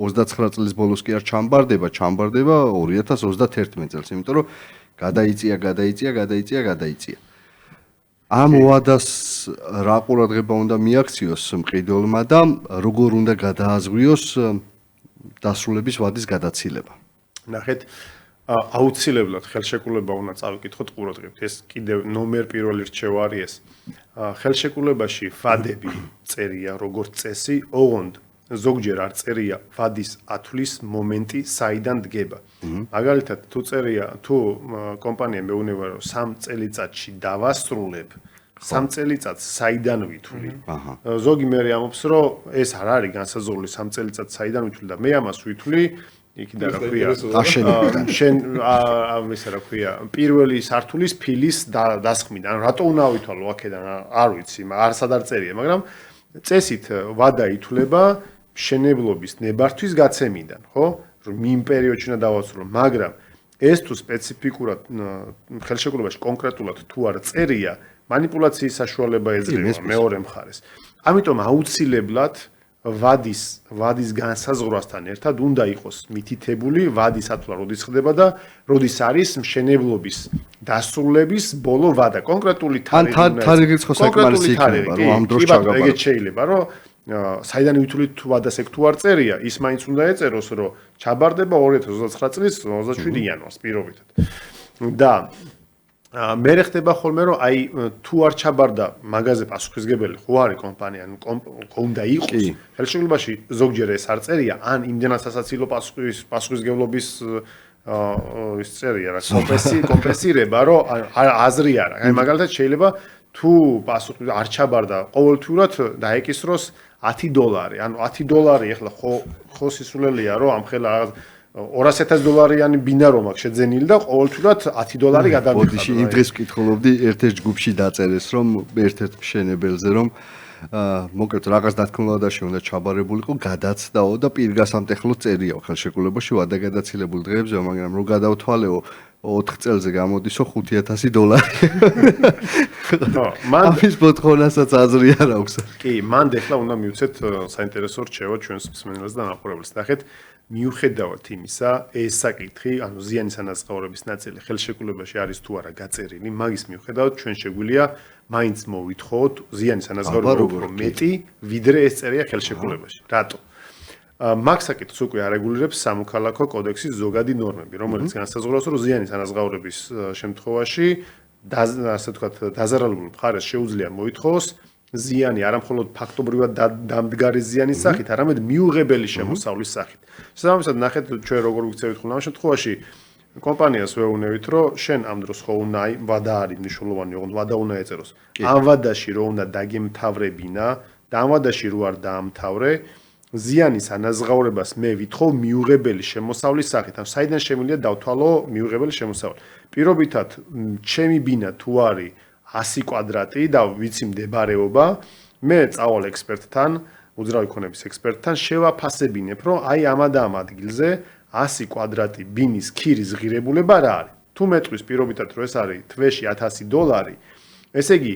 29 წლის ბოლოს კი არ ჩამბარდება 2031 წელს, იმიტომ რომ გადაიწია. ამ ვადას რა ყურადღება უნდა მიაქციოს მყიდველმა და როგორ უნდა გადააზღვიოს დასრულების ვადის გადაცილება. ნახეთ, აუცილებლად ხელშეკრულება უნდა წავიკითხოთ ყურადღებით. ეს კიდევ ნომერ პირველი რჩევა არის ეს. ხელშეკრულებაში ვადები წერია როგორც წესი, ოღონდ ზოგჯერ არ წერია ვადის ათვლის მომენტი საიდან დგება. მაგალითად, თუ კომპანია მეუბნება რომ 3 წელიწადში დავასრულებ 3 წელიწადს საიდან ვითვლი. ზოგი მე ამბობს რომ ეს არ არის განსაზღვრული 3 წელიწადს საიდან ვითვლი და მე ამას ვითვლი იქიდან რა ქვია შენ ამისა რა ქვია პირველი სართულის ფილის დასხმიდან რატო უნდა ვითვალო აქედან არ ვიცი არ სადარ წერია მაგრამ წესით ვადა ითვლება მშენებლობის ნებართვის გაცემიდან ხო რომ იმ პერიოდში უნდა დავასრულო მაგრამ ეს თუ სპეციფიკურად ხელშეკრულებაში კონკრეტულად თუ არ წერია манипуляციის საშუალება ეძლევა მეორე მხარეს ამიტომ აუცილებლად ვადის განსაზღვრასთან ერთად უნდა იყოს მითითებული ვადის ათვლა როდის ხდება და როდის არის მშენებლობის დასრულების ბოლო ვადა კონკრეტული თარიღიც ხო საკმარისი იქნება რომ ამ დროს ჩაგაბარო ეგეც შეიძლება რომ საიდან ვითვლით თუ ვადას ეგ თუ არ წერია ის მაინც უნდა ეწეროს რომ ჩაბარდება 2029 წლის 27 იანვარს პირობითად და მე ხდება ხოლმე რომ აი თუ არ ჩაბარდა მაღაზე პასუხისგებელი ხო არის კომპანია ანუ უნდა იყოს ხელშეკრულებაში ზოგჯერ ეს არ წერია ან იმდენად სასაცილო პასუხისგებლობის ის წერია რა კომპენსირება რომ აზრი არა აი მაგალითად შეიძლება თუ პასუხი არ ჩაბარდა ყოველთვიურად დაეკისროს $10 ანუ $10 ეხლა ხო სისულელია რომ ამ ხელა $200,000 ბინა რომ აქვს შეძენილი და ყოველთვიურად $10 გადავიხადო. ბოდიში იმ დღეს ვკითხულობდი ერთ-ერთ ჯგუფში დაწერეს რომ ერთ-ერთ მშენებელზე რომ მოკლედ რაღაც დათქმულადაში უნდა ჩაბარებულიყო გადაცდაო და პირგასამტეხლო წერიაო ხელშეკრულებაში ვადა გადაცილებულ დღეებზე მაგრამ რომ გადავთვალეო 4 წელზე გამოდისო $5,000. ამის მოთხოვნასაც აზრი არ აქვს. კი, მანდ ახლა უნდა მივცეთ საინტერესო რჩევა ჩვენს მსმენელს და ნახურებელს. ნახეთ, მიუხედავად იმისა, ეს საკითხი, ანუ ზიანის ანაზღაურების ნაწილი ხელშეკრულებაში არის თუ არა გაწერილი, მაგის მიუხედავად ჩვენ შეგვიძლია მაინც მოვითხოვოთ ზიანის ანაზღაურება უფრო მეტი, ვიდრე ეს წერია ხელშეკრულებაში. რატო? მაგ საკითხს უკვე არეგულირებს სამოქალაქო კოდექსის ზოგადი ნორმები, რომელიც განსაზღვრავს, რომ ზიანის ანაზღაურების შემთხვევაში ასე ვთქვათ, დაზარალებულ მხარეს შეუძლია მოითხოვოს ზიანი არამხოლოდ ფაქტობრივად დამდგარი ზიანის სახით, არამედ მიუღებელი შემოსავლის სახით. შესაბამისად, ნახეთ ჩვენ როგორ ვიქცევით ხოლმე ამ შემთხვევაში კომპანიას ვეუბნებით, რომ შენ ამ დროს ხო უნდა ვადა არის მნიშვნელოვანი, ოღონდ ვადა უნდა ეწეროს. ამ ვადაში რო უნდა დაგემთავრებინა და ამ ვადაში რო არ დაამთავრე ზიანის ანაზღაურებას მე ვითხოვ მიუღებელი შემოსავლის სახით. ან საიდან შემიძლია დავთვალო მიუღებელი შემოსავალი. პირობითად, ჩემი ბინა თუ არის 100 კვადრატი და ვიცი მდებარეობა, მე წავალ ექსპერტთან, უძრავი ქონების ექსპერტთან, შევაფასებინებ, რომ აი ამ და ამ ადგილზე 100 კვადრატი ბინის ქირის ღირებულება რა არის. თუ მეტყვის პირობითად, რომ ეს არის თვეში $100, ესე იგი,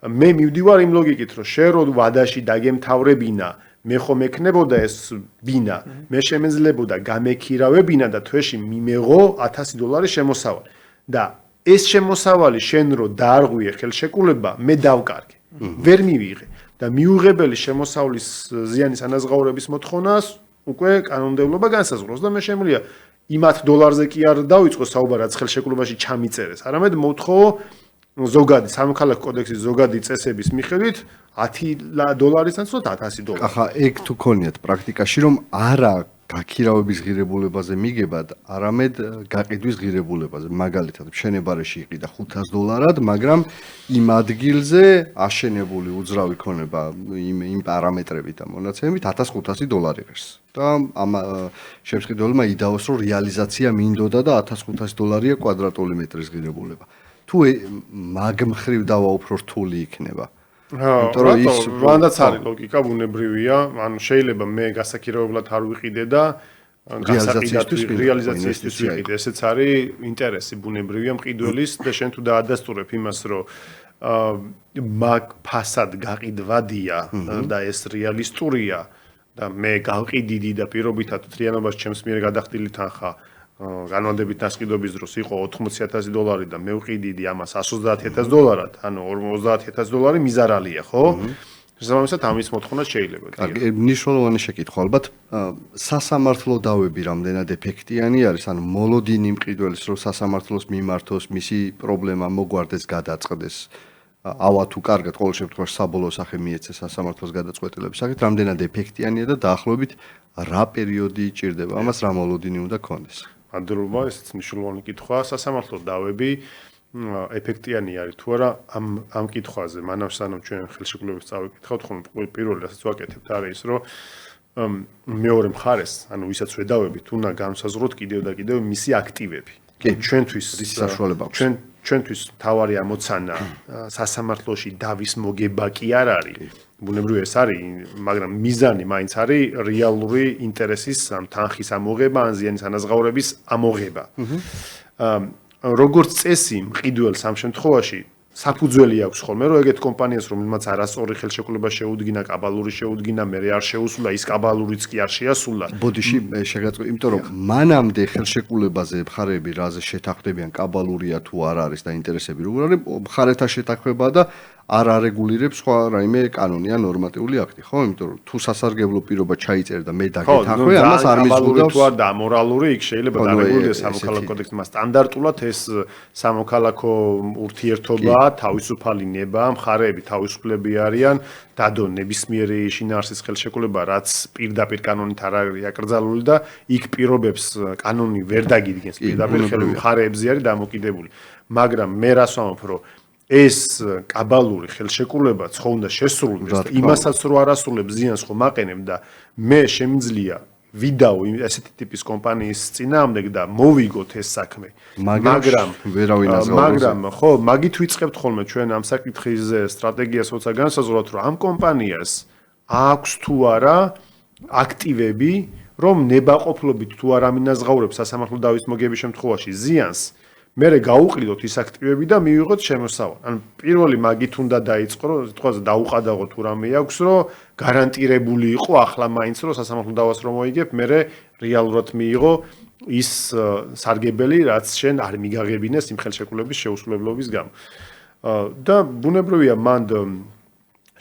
მე მივდივარ იმ ლოგიკით, რომ შენ რო ვადაში დაგემთავრებინა მე ხომ ექნებოდა ეს ბინა, მე შემეძლებოდა გამექირავებინა და თვეში მიმეღო $100 შემოსავალი. და ეს შემოსავალი შენ რო დაარღვიე ხელშეკრულება, მე დავკარგე. ვერ მივიღე და მიუღებელი შემოსავლის ზიანის ანაზღაურების მოთხოვნას უკვე კანონმდებლობა განსაზღვრავს და მე შემიძლია იმ $10 კი არ დავიწყო საუბარი, რაც ხელშეკრულებაში ჩამიწერეს, არამედ მოთხოვო ზოგადი სამოქალაქო კოდექსის ზოგადი წესების მიხედვით $10-თან ცოტა $100. ახლა ეგ თუ ქონიათ პრაქტიკაში რომ არა გაქირავების ღირებულებაზე მიგებად, არამედ გაყიდვის ღირებულებაზე. მაგალითად, მშენებარეში იყიდა $500, მაგრამ იმ ადგილზე აშენებული უძრავი ქონება იმ პარამეტრებით და მონაცემებით $1,500 ღირს. და ამ შემსყიდველმა იდაოს რომ რეალიზაცია მინდოდა და $1,500 კვადრატული მეტრის ღირებულება. თუ მაგ მხრივ დავა უფრო რთული იქნება. იმიტომ რომ ის რვანდაც არის ლოგიკა ბუნებრივია, ანუ შეიძლება მე გასაქირავებლად არ ვიყიდე და რეალიზაციისთვის ვიყიდე. ესეც არის ინტერესი ბუნებრივია მყიდველის და შენ თუ დაადასტურებ იმას, რომ მაგ ფასად გაყიდვადია და ეს რეალისტურია და მე გავყიდიდი და პირობითად თრიანობას ჩემს მიერ გადახდილი თანხა განვადებით დასყიდობის დროს იყო $80,000 და მე ვყიდიდი ამას $130,000-ად, ანუ $30,000 მიზარალია, ხო? შესაბამისად ამის მოთხოვნა შეიძლება. კარგი, მნიშვნელოვანი შეკითხვა ალბათ. სასამართლო დავები რამდენად ეფექტიანი არის, ანუ მოლოდინი მყიდველის რომ სასამართლოს მიმართოს, მისი პრობლემა მოგვარდეს, გადაწყდეს. ავა თუ კარგად, ყოველ შემთხვევაში საბოლოო სახე მიეცეს სასამართლოს გადაწყვეტილების სახით, რამდენად ეფექტიანია და დაახლოებით რა პერიოდი ჭირდება, ამას რა მოლოდინი უნდა ქონდეს. მადლობა, ესეც მნიშვნელოვანი კითხვაა. სასამართლო დავები ეფექტიანი არის თუ არა ამ კითხვაზე, მანამ სანამ ჩვენ ხელშეკრულებას წავიკითხავთ, ხოლმე პირველი რასაც ვაკეთებთ არის ის, რომ მეორე მხარეს, ანუ ვისაც ვედავებით, უნდა განსაზღვროთ კიდევ და კიდევ მისი აქტივები. ჩვენთვის რის საშუალება აქვს? ჩვენთვის მთავარი ამოცანა სასამართლოში დავის მოგება კი არ არის. ბუნებრივია ეს არის, მაგრამ მიზანი მაინც არის რეალური ინტერესის თანხის ამოღება, ან ზიანის ანაზღაურების ამოღება. როგორც წესი, მყიდველს ამ შემთხვევაში საფუძველი აქვს ხოლმე, რომ ეგეთ კომპანიას, რომელმაც არასწორი ხელშეკრულება შეუდგინა, კაბალური შეუდგინა, მე არ შეუსულა, ის კაბალურიც კი არ შეასულა. ბოდიში შეგაწყვეტ, იმიტომ რომ მანამდე ხელშეკრულებაზე მხარეები რაზე შეთანხმდებიან, კაბალურია თუ არ არის და ინტერესები როგორ არის, მხარეთა შეთანხმება და არ არეგულირებს სხვა რაიმე კანონი ან ნორმატიული აქტი, ხო? იმიტომ რომ თუ სასარგებლო პირობა ჩაიწერა და მე დაგეთანხმე, ამას არ მიზღუდავს. თუ არ და ამორალური, იქ შეიძლება დარეგულირდეს სამოქალაქო კოდექსი, მას სტანდარტულად ეს სამოქალაქო ურთიერთობა, თავისუფალი ნება, მხარეები თავისუფლები არიან, დადო ნებისმიერი შინაარსის ხელშეკრულება, რაც პირდაპირ კანონით არ არის აკრძალული და იქ პირობებს კანონი ვერ დაგიდგენს პირდაპირ მხარეებზე არის დამოკიდებული. მაგრამ მე რას ვამბობ, რომ ეს კაბალური ხელშეკრულებაც ხო უნდა შესრულდეს და იმასაც რო არასრულებს ზიანს ხო მაყენებ და მე შემიძლია ვიდაო ესეთი ტიპის კომპანიის წინააღმდეგ და მოვიგოთ ეს საქმე. მაგრამ ხო, მაგით ვიწყებთ ხოლმე ჩვენ ამ საკითხის სტრატეგიას, როცა განსაზღვროთ, რომ ამ კომპანიას აქვს თუ არა აქტივები, რომ ნებაყოფლობით თუ არ ამინაზღაურებს სასამართლო დავის მოგების შემთხვევაში ზიანს, მერე გაუყიდოთ ის აქტივები და მივიღოთ შემოსავალი. ან პირველი მაგით უნდა დაიწყო, რომ სიტყვაზე დაუყადაღო თუ რამე აქვს, რომ გარანტირებული იყო ახლა მაინც რომ სასამართლო დავას რომ მოიგებ, მერე რეალურად მიიღო ის სარგებელი, რაც შენ არ მიგაღებინეს იმ ხელშეკრულების შეუსრულებლობის გამო. და ბუნებრივია მანდ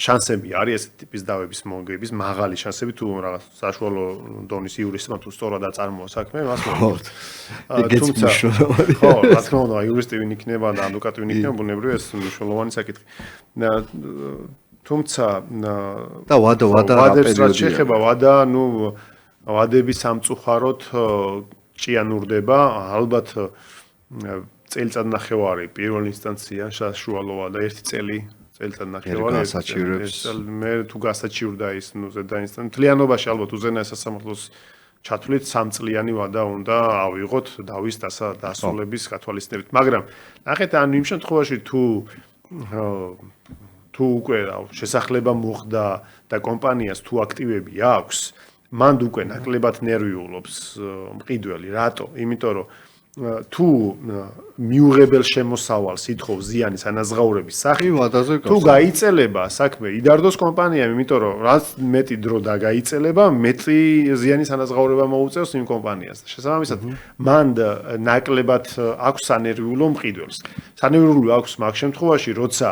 შანსები არის ეს ტიპის დავების მოგების, მაღალი შანსები თუ რაღაც საშუალო დონის იურისტმა თუ სწორად აწარმოა საქმე, მას მოგებთ. თუმცა ხო, რა თქმა უნდა, იურისტი ვინ იქნება და ადვოკატი ვინ იქნება, ბუნებრივია ეს მნიშვნელოვანი საკითხი. თუმცა და ვადებს რაც შეეხება ვადა, ნუ ვადების სამწუხაროდ ჭიანურდება, ალბათ წელიწადნახევარი პირველი ინსტანცია საშუალო ვადა 1 წელი წელიწადნახევარი მე თუ გასაჩივრდა ის ნუ ზედა ინსტანცია მთლიანობაში ალბათ უზენაეს სასამართლოს ჩათვლით 3 წლიანი ვადა უნდა ავიღოთ დავის დასრულების გათვალისწინებით. მაგრამ ნახეთ ანუ იმ შემთხვევაში თუ უკვე შესახლება მოხდა და კომპანიას თუ აქტივები აქვს, მანდ უკვე ნაკლებად ნერვიულობს მყიდველი. რატო? იმიტომ რომ თუ მიუღებელ შემოსავალს ითხოვს ზიანის ანაზღაურების სახით, თუ გაიწელება საქმე იდარდოს კომპანიამ, იმიტომ რომ რაც მეტი დრო დაგაიწელება, მეტი ზიანის ანაზღაურება მოუწევს იმ კომპანიას. შესაბამისად, მანდ ნაკლებად აქვს სანერვიულო მყიდველს. სანერვიულო აქვს მაგ შემთხვევაში, როცა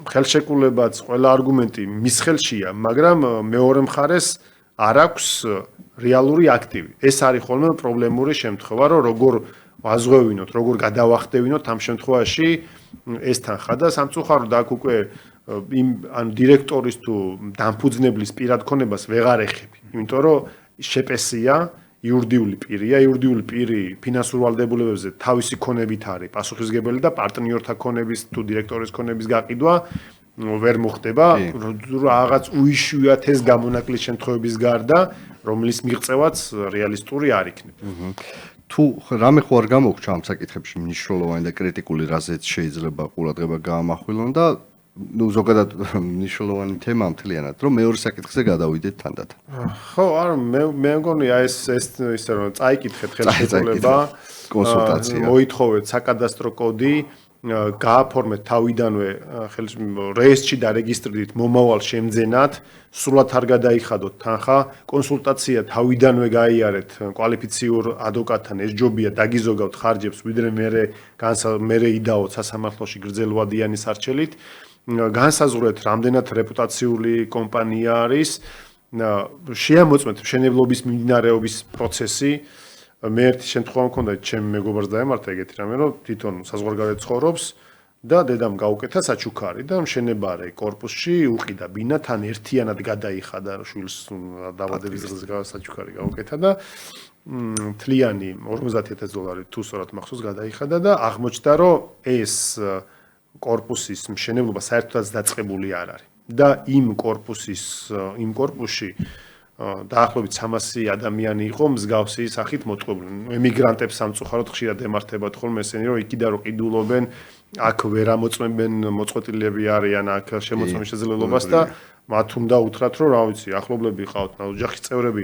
ხელშეკრულებაც ყველა არგუმენტი მის ხელშია, მაგრამ მეორე მხარეს არ აქვს რეალური აქტივი. ეს არის ხოლმე პრობლემური შემთხვევა, რომ როგორ ვაზღვევინოთ, როგორ გადავახტევინოთ ამ შემთხვევაში ეს თანხა და სამწუხაროდ აქ უკვე იმ ან დირექტორის თუ დამფუძნებლის პირად ქონებას ვეღარ ეხები. იმიტომ რომ შეპესია იურიდიული პირია, იურიდიული პირი ფინანსურ ვალდებულებებზე თავისი ქონებით არის პასუხისმგებელი და პარტნიორთა ქონების თუ დირექტორის ქონების გაყიდვა ვერ მოხდება რაღაც უიშვიათეს გამონაკლის შემთხვევების გარდა, რომლის მიღწევაც რეალისტური არ იქნება. თუ რამე ხო არ გამოგჩა ამ საკითხებში მნიშვნელოვანი და კრიტიკული, რაზეც შეიძლება ყურადღება გაამახვილონ და ნუ ზოგადად მნიშვნელოვანი თემა მთლიანად, რომ მეორე საკითხზე გადავიდეთ თანდათან. ხო, არა, მე მგონია ეს ისე რომ წაიკითხეთ ხელშეკრულება, კონსულტაცია. მოითხოვეთ საკადასტრო კოდი, გააფორმეთ თავიდანვე რეესტრში დარეგისტრირდით მომავალ შემძენად, სრულად არ გადაიხადოთ თანხა, კონსულტაცია თავიდანვე გაიარეთ კვალიფიციურ ადვოკატთან, ეს ჯობია დაგიზოგავთ ხარჯებს, ვიდრე მერე იდაოთ სასამართლოში გრძელვადიანი სარჩელით. განსაზღვრეთ, რამდენად რეპუტაციული კომპანია არის, შეამოწმეთ მშენებლობის მიმდინარეობის პროცესი. მე ერთი შემთხვევა მქონდა, ჩემ მეგობარს დაემართა ეგეთი რამე, რომ თვითონ საზღვარგარეთ ცხოვრობს და დედამ გაუკეთა საჩუქარი და მშენებარე კორპუსში უყიდა ბინა, თან ერთიანად გადაიხადა შვილს დაბადების დღეს საჩუქარი გაუკეთა და თლიანი $50,000 თუ სწორად მახსოვს გადაიხადა და აღმოჩნდა, რომ ეს კორპუსის მშენებლობა საერთოდაც დაწყებული არ არის. და იმ კორპუსში დაახლოებით 300 ადამიანი იყო მსგავსი სახით მოწყობილი. ემიგრანტებს სამწუხაროდ ხშირად ემართებათ ხოლმე ესენი, რომ იქიდან რო ყიდულობენ, აქ ვერ ამოწმებენ, მოწყვეტილები არიან აქ შემოწმების შესაძლებლობას და მათ უნდა უთხრათ, რომ რა ვიცი, ახლობლები ყავთ, ოჯახის წევრები,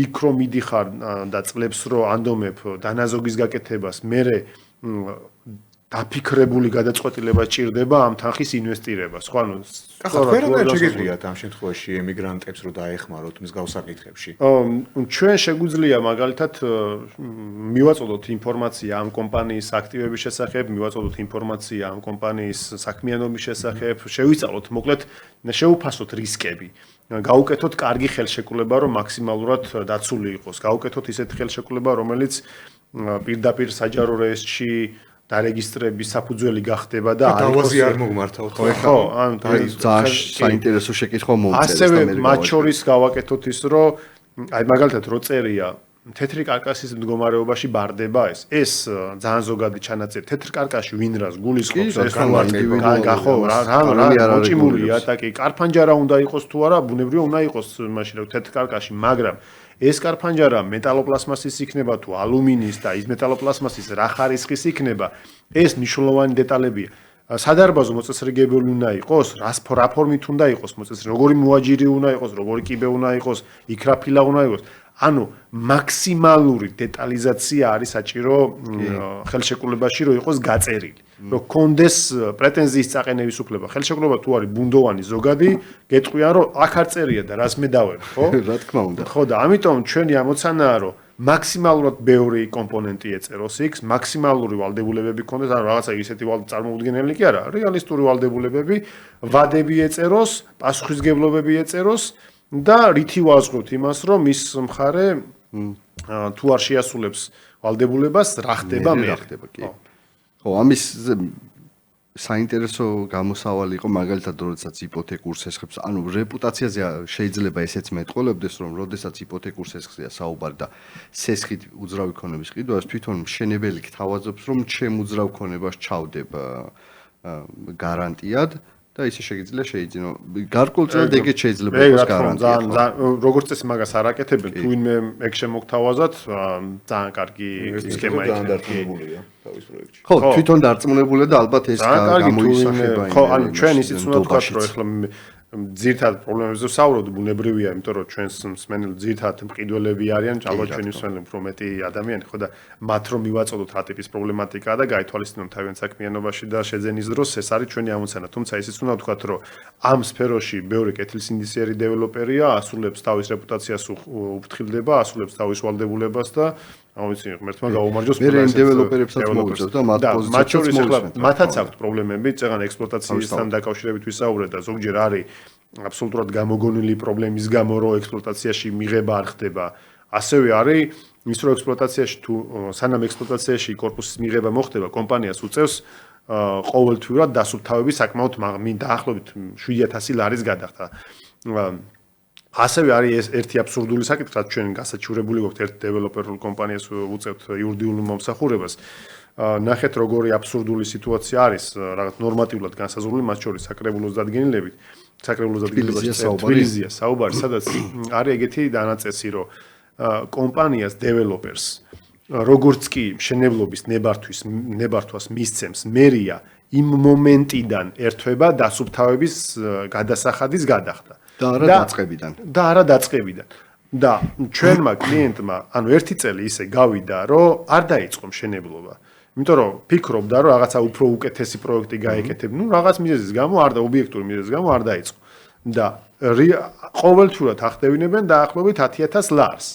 იქ რომ მიდიხარ და წლებს რო ანდომებ დანაზოგის გაკეთებას, მერე დაფიქრებული გადაწყვეტილება ჭირდება ამ თანხის ინვესტირებას. ხო, ანუ სწორად შეგიძლიათ ამ შემთხვევაში ემიგრანტებს რო დაეხმაროთ მსგავს საკითხებში. ჩვენ შეგვიძლია მაგალითად მივაწოდოთ ინფორმაცია ამ კომპანიის აქტივების შესახებ, მივაწოდოთ ინფორმაცია ამ კომპანიის საქმიანობის შესახებ, შევისწავლოთ, მოკლედ შეუფასოთ რისკები. გაუკეთოთ კარგი ხელშეკრულება, რომ მაქსიმალურად დაცული იყოს. გაუკეთოთ ისეთი ხელშეკრულება, რომელიც პირდაპირ საჯარო რეესტრში დარეგისტრების საფუძველი გახდება და დავაზი არ მოგმართავთ. ხო, ან ძალიან საინტერესო შეკითხვა მომწერეს. ასევე მათ შორის გავაკეთოთ ის, რომ აი მაგალითად რო წერია თეთრი კარკასის მდგომარეობაში ბარდება ეს ძალიან ზოგადი ჩანაწერი. თეთრ კარკასში ვინ რას გულისხმობს ეს გახო რა მოჭიმულია ტაკი კარფანჯარა უნდა იყოს თუ არა, ბუნებრივია უნდა იყოს მაშინ რა თეთრ კარკასში, მაგრამ ეს კარფანჯარა მეტალოპლასმასის იქნება თუ ალუმინის და ის მეტალოპლასმასის რა ხარისხის იქნება, ეს მნიშვნელოვანი დეტალებია. სადარბაზო მოწესრიგებელი უნდა იყოს, რა ფორმით უნდა იყოს მოწესრიგებული, როგორი მოაჯირი უნდა იყოს, როგორი კიბე უნდა იყოს, იქ რა ფილა უნდა იყოს. ანუ მაქსიმალური დეტალიზაცია არის საჭირო ხელშეკრულებაში, რომ იყოს გაწერილი. რომ კონდეს პრეტენზიის წაყენების უფლება. ხელშეკრულება თუ არის ბუნდოვანი ზოგადი, გეტყვიან რომ აქ არ წერია და რას მე დავერ, ხო? რა თქმა უნდა. ხო და ამიტომ ჩვენი ამოცანაა, რომ მაქსიმალურად ბევრი კომპონენტი ეწეროს იქ, მაქსიმალური ვალდებულებები გქონდეს, ანუ რაღაცა ისეთი წარმოუდგენელი კი არა, რეალისტური ვალდებულებები, ვადები ეწეროს, პასუხისგებლობები ეწეროს და რითი ვაზღვროთ იმას, რომ მის მხარე თუ არ შეასრულებს ვალდებულებას, რა ხდება მე? ხო, ამის საინტერესო გამოსავალი იყო მაგალითად, როდესაც იპოთეკურ სესხებს, ანუ რეპუტაციაზე შეიძლება ესეც მეტყოლებდეს, რომ როდესაც იპოთეკურ სესხზეა საუბარი და სესხით უძრავი ქონების ყიდვას, თვითონ მშენებელი გთავაზობს, რომ ჩემ უძრავ ქონებას ჩავდებ გარანტიად და ისე შეიძლება შეიძინო. გარკვეულწილად ეგეც შეიძლება იყოს გარანტია. როგორც წესი მაგას არ აკეთებენ, თუ ვინმე ეგ შემოგთავაზათ, ძალიან კარგი სქემა იქნება თავის პროექტში. ხო, თვითონ დარწმუნებულია და ალბათ ეს გამოისახება. ხო, ანუ ჩვენ ისიც უნდა ვთქვათ, რომ ეხლა ძირითადად პრობლემებზე ვსაუბრობთ, ბუნებრივია, იმიტომ რომ ჩვენს მსმენელები ძირითადად მყიდველები არიან, ალბათ ჩვენი მსმენელები უფრო მეტი ადამიანი, ხო და მათ რომ მივაწოდოთ რა ტიპის პრობლემატიკაა და გაითვალისწინოთ თავიანთ საქმიანობაში და შეძენის დროს, ეს არის ჩვენი ამოცანა. თუმცა ისიც უნდა ვთქვათ, რომ ამ სფეროში ბევრი კეთილსინდისიერი დეველოპერია, ასრულებს თავის რეპუტაციას უფრთხილდება, ასრულებს თავის ვალდებულებას და ავიცი, ღმერთმა გაუმარჯოს ყველა ეს დეველოპერებსაც მოუწევს და მათ პოზიციებს მოუწევს. მათაც აქვთ პრობლემები, წეგან ექსპლუატაციისთან დაკავშირებით ვისაუბრეთ და ზოგჯერ არის აბსოლუტურად გამოგონილი პრობლემის გამო, რომ ექსპლუატაციაში მიღება არ ხდება. ასევე არის ის, რომ ექსპლუატაციაში თუ სანამ ექსპლუატაციაში კორპუსის მიღება მოხდება, კომპანიას უწევს ყოველთვიურად დასუფთავები საკმაოდ დაახლოებით 7,000 ლარის გადახდა. ასევე არის ერთი აბსურდული საკითხი, რაც ჩვენ გასაჩივრებული გვაქვს ერთ დეველოპერულ კომპანიას უწევთ იურიდიულ მომსახურებას. ნახეთ როგორი აბსურდული სიტუაცია არის, რაღაც ნორმატიულად განსაზღვრული, მათ შორის საკრებულოს დადგენილებით, თბილისია საუბარი, სადაც არის ეგეთი დანაწესი, რომ კომპანიას დეველოპერს როგორც კი მშენებლობის ნებართვას მისცემს მერია იმ მომენტიდან ერთვება დასუფთავების გადასახადის გადახდა. და არა დაწყებიდან. და ჩვენმა კლიენტმა, ანუ ერთი წელი ისე გავიდა, რომ არ დაიწყო მშენებლობა. იმიტომ რომ ფიქრობდა, რომ რაღაცა უფრო უკეთესი პროექტი გაეკეთებ, რაღაც მიზეზის გამო არ და ობიექტური მიზეზის გამო არ დაიწყო. და ყოველთვიურად ახდევინებენ დაახლოებით 10,000 ლარს.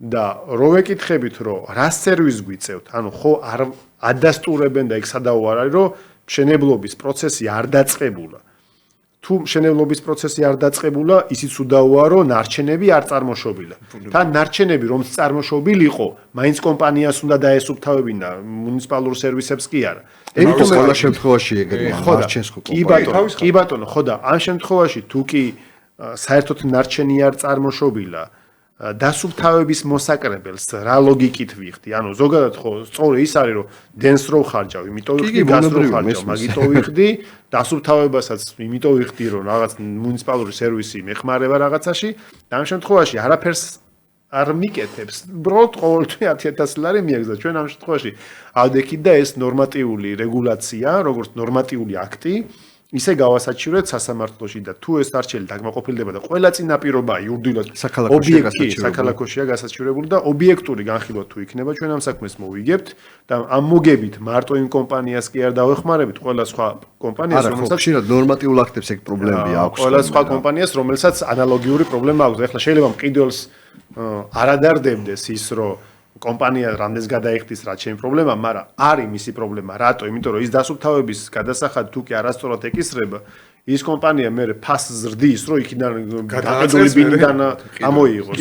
და რო ვეკითხებით, რომ რა სერვისს გვიწევთ, ანუ ხო არ ადასტურებენ და იქ სადაო არ არის, რომ მშენებლობის პროცესი არ დაწყებულა. თუ მშენებლობის პროცესი არ დაწყებულა, ისიც უდავოა, რომ ნარჩენები არ წარმოშობილა. თან ნარჩენები რომ წარმოშობილიყო, მაინც კომპანიას უნდა დაესუფთავებინა, მუნიციპალურ სერვისებს კი არა. ეგრეთო ყველა შემთხვევაში ეგრეა, ნარჩენს ხო კომპანია. კი ბატონო, ხო და ამ შემთხვევაში თუ კი საერთოდ ნარჩენი არ წარმოშობილა, დასუფთავების მოსაკრებელს რა ლოგიკით ვიხდი? ანუ ზოგადად ხო სწორი ის არის რომ დენს რო ხარჯავ, იმიტომ ვიხდი გაზ რო ხარჯავ, მაგითო ვიხდი დასუფთავებასაც, იმიტომ ვიხდი რომ რაღაც მუნიციპალური სერვისი მეხმარება რაღაცაში, და ამ შემთხვევაში არაფერს არ მიკეთებს. უბრალოდ ყოველთვის 10,000 ლარი მიაგზავნა. ჩვენ ამ შემთხვევაში ავდექით და ეს ნორმატიული რეგულაცია, როგორც ნორმატიული აქტი ისე გავასაჩივრეთ სასამართლოში და თუ ეს არჩელი დაკმაყოფილდება და ყველა წინაპირობა იურიდიულად საქალაქოშია გასაჩივრებული და ობიექტური განხილვა თუ იქნება ჩვენ ამ საქმეს მოვიგებთ და ამ მოგებით მარტო იმ კომპანიას კი არ დავეხმარებით ყველა სხვა კომპანიას რომელსაც ხშირად ნორმატიულ აქტებს ეგ პრობლემები აქვს ყველა სხვა კომპანიას რომელსაც ანალოგიური პრობლემა აქვს ეხლა შეიძლება მყიდველს არადარდებდეს ის რომ კომპანია რამდენს გადაიხდის რაც ჩემი პრობლემა, მაგრამ არის მისი პრობლემა, რატო? იმიტომ რომ ის დასუფთავების გადასახადი თუ კი არასწორად ეკისრება, ის კომპანია მე ფასს ზრდის, რომ იქიდან გადაყიდული ბინიდან ამოიღოს.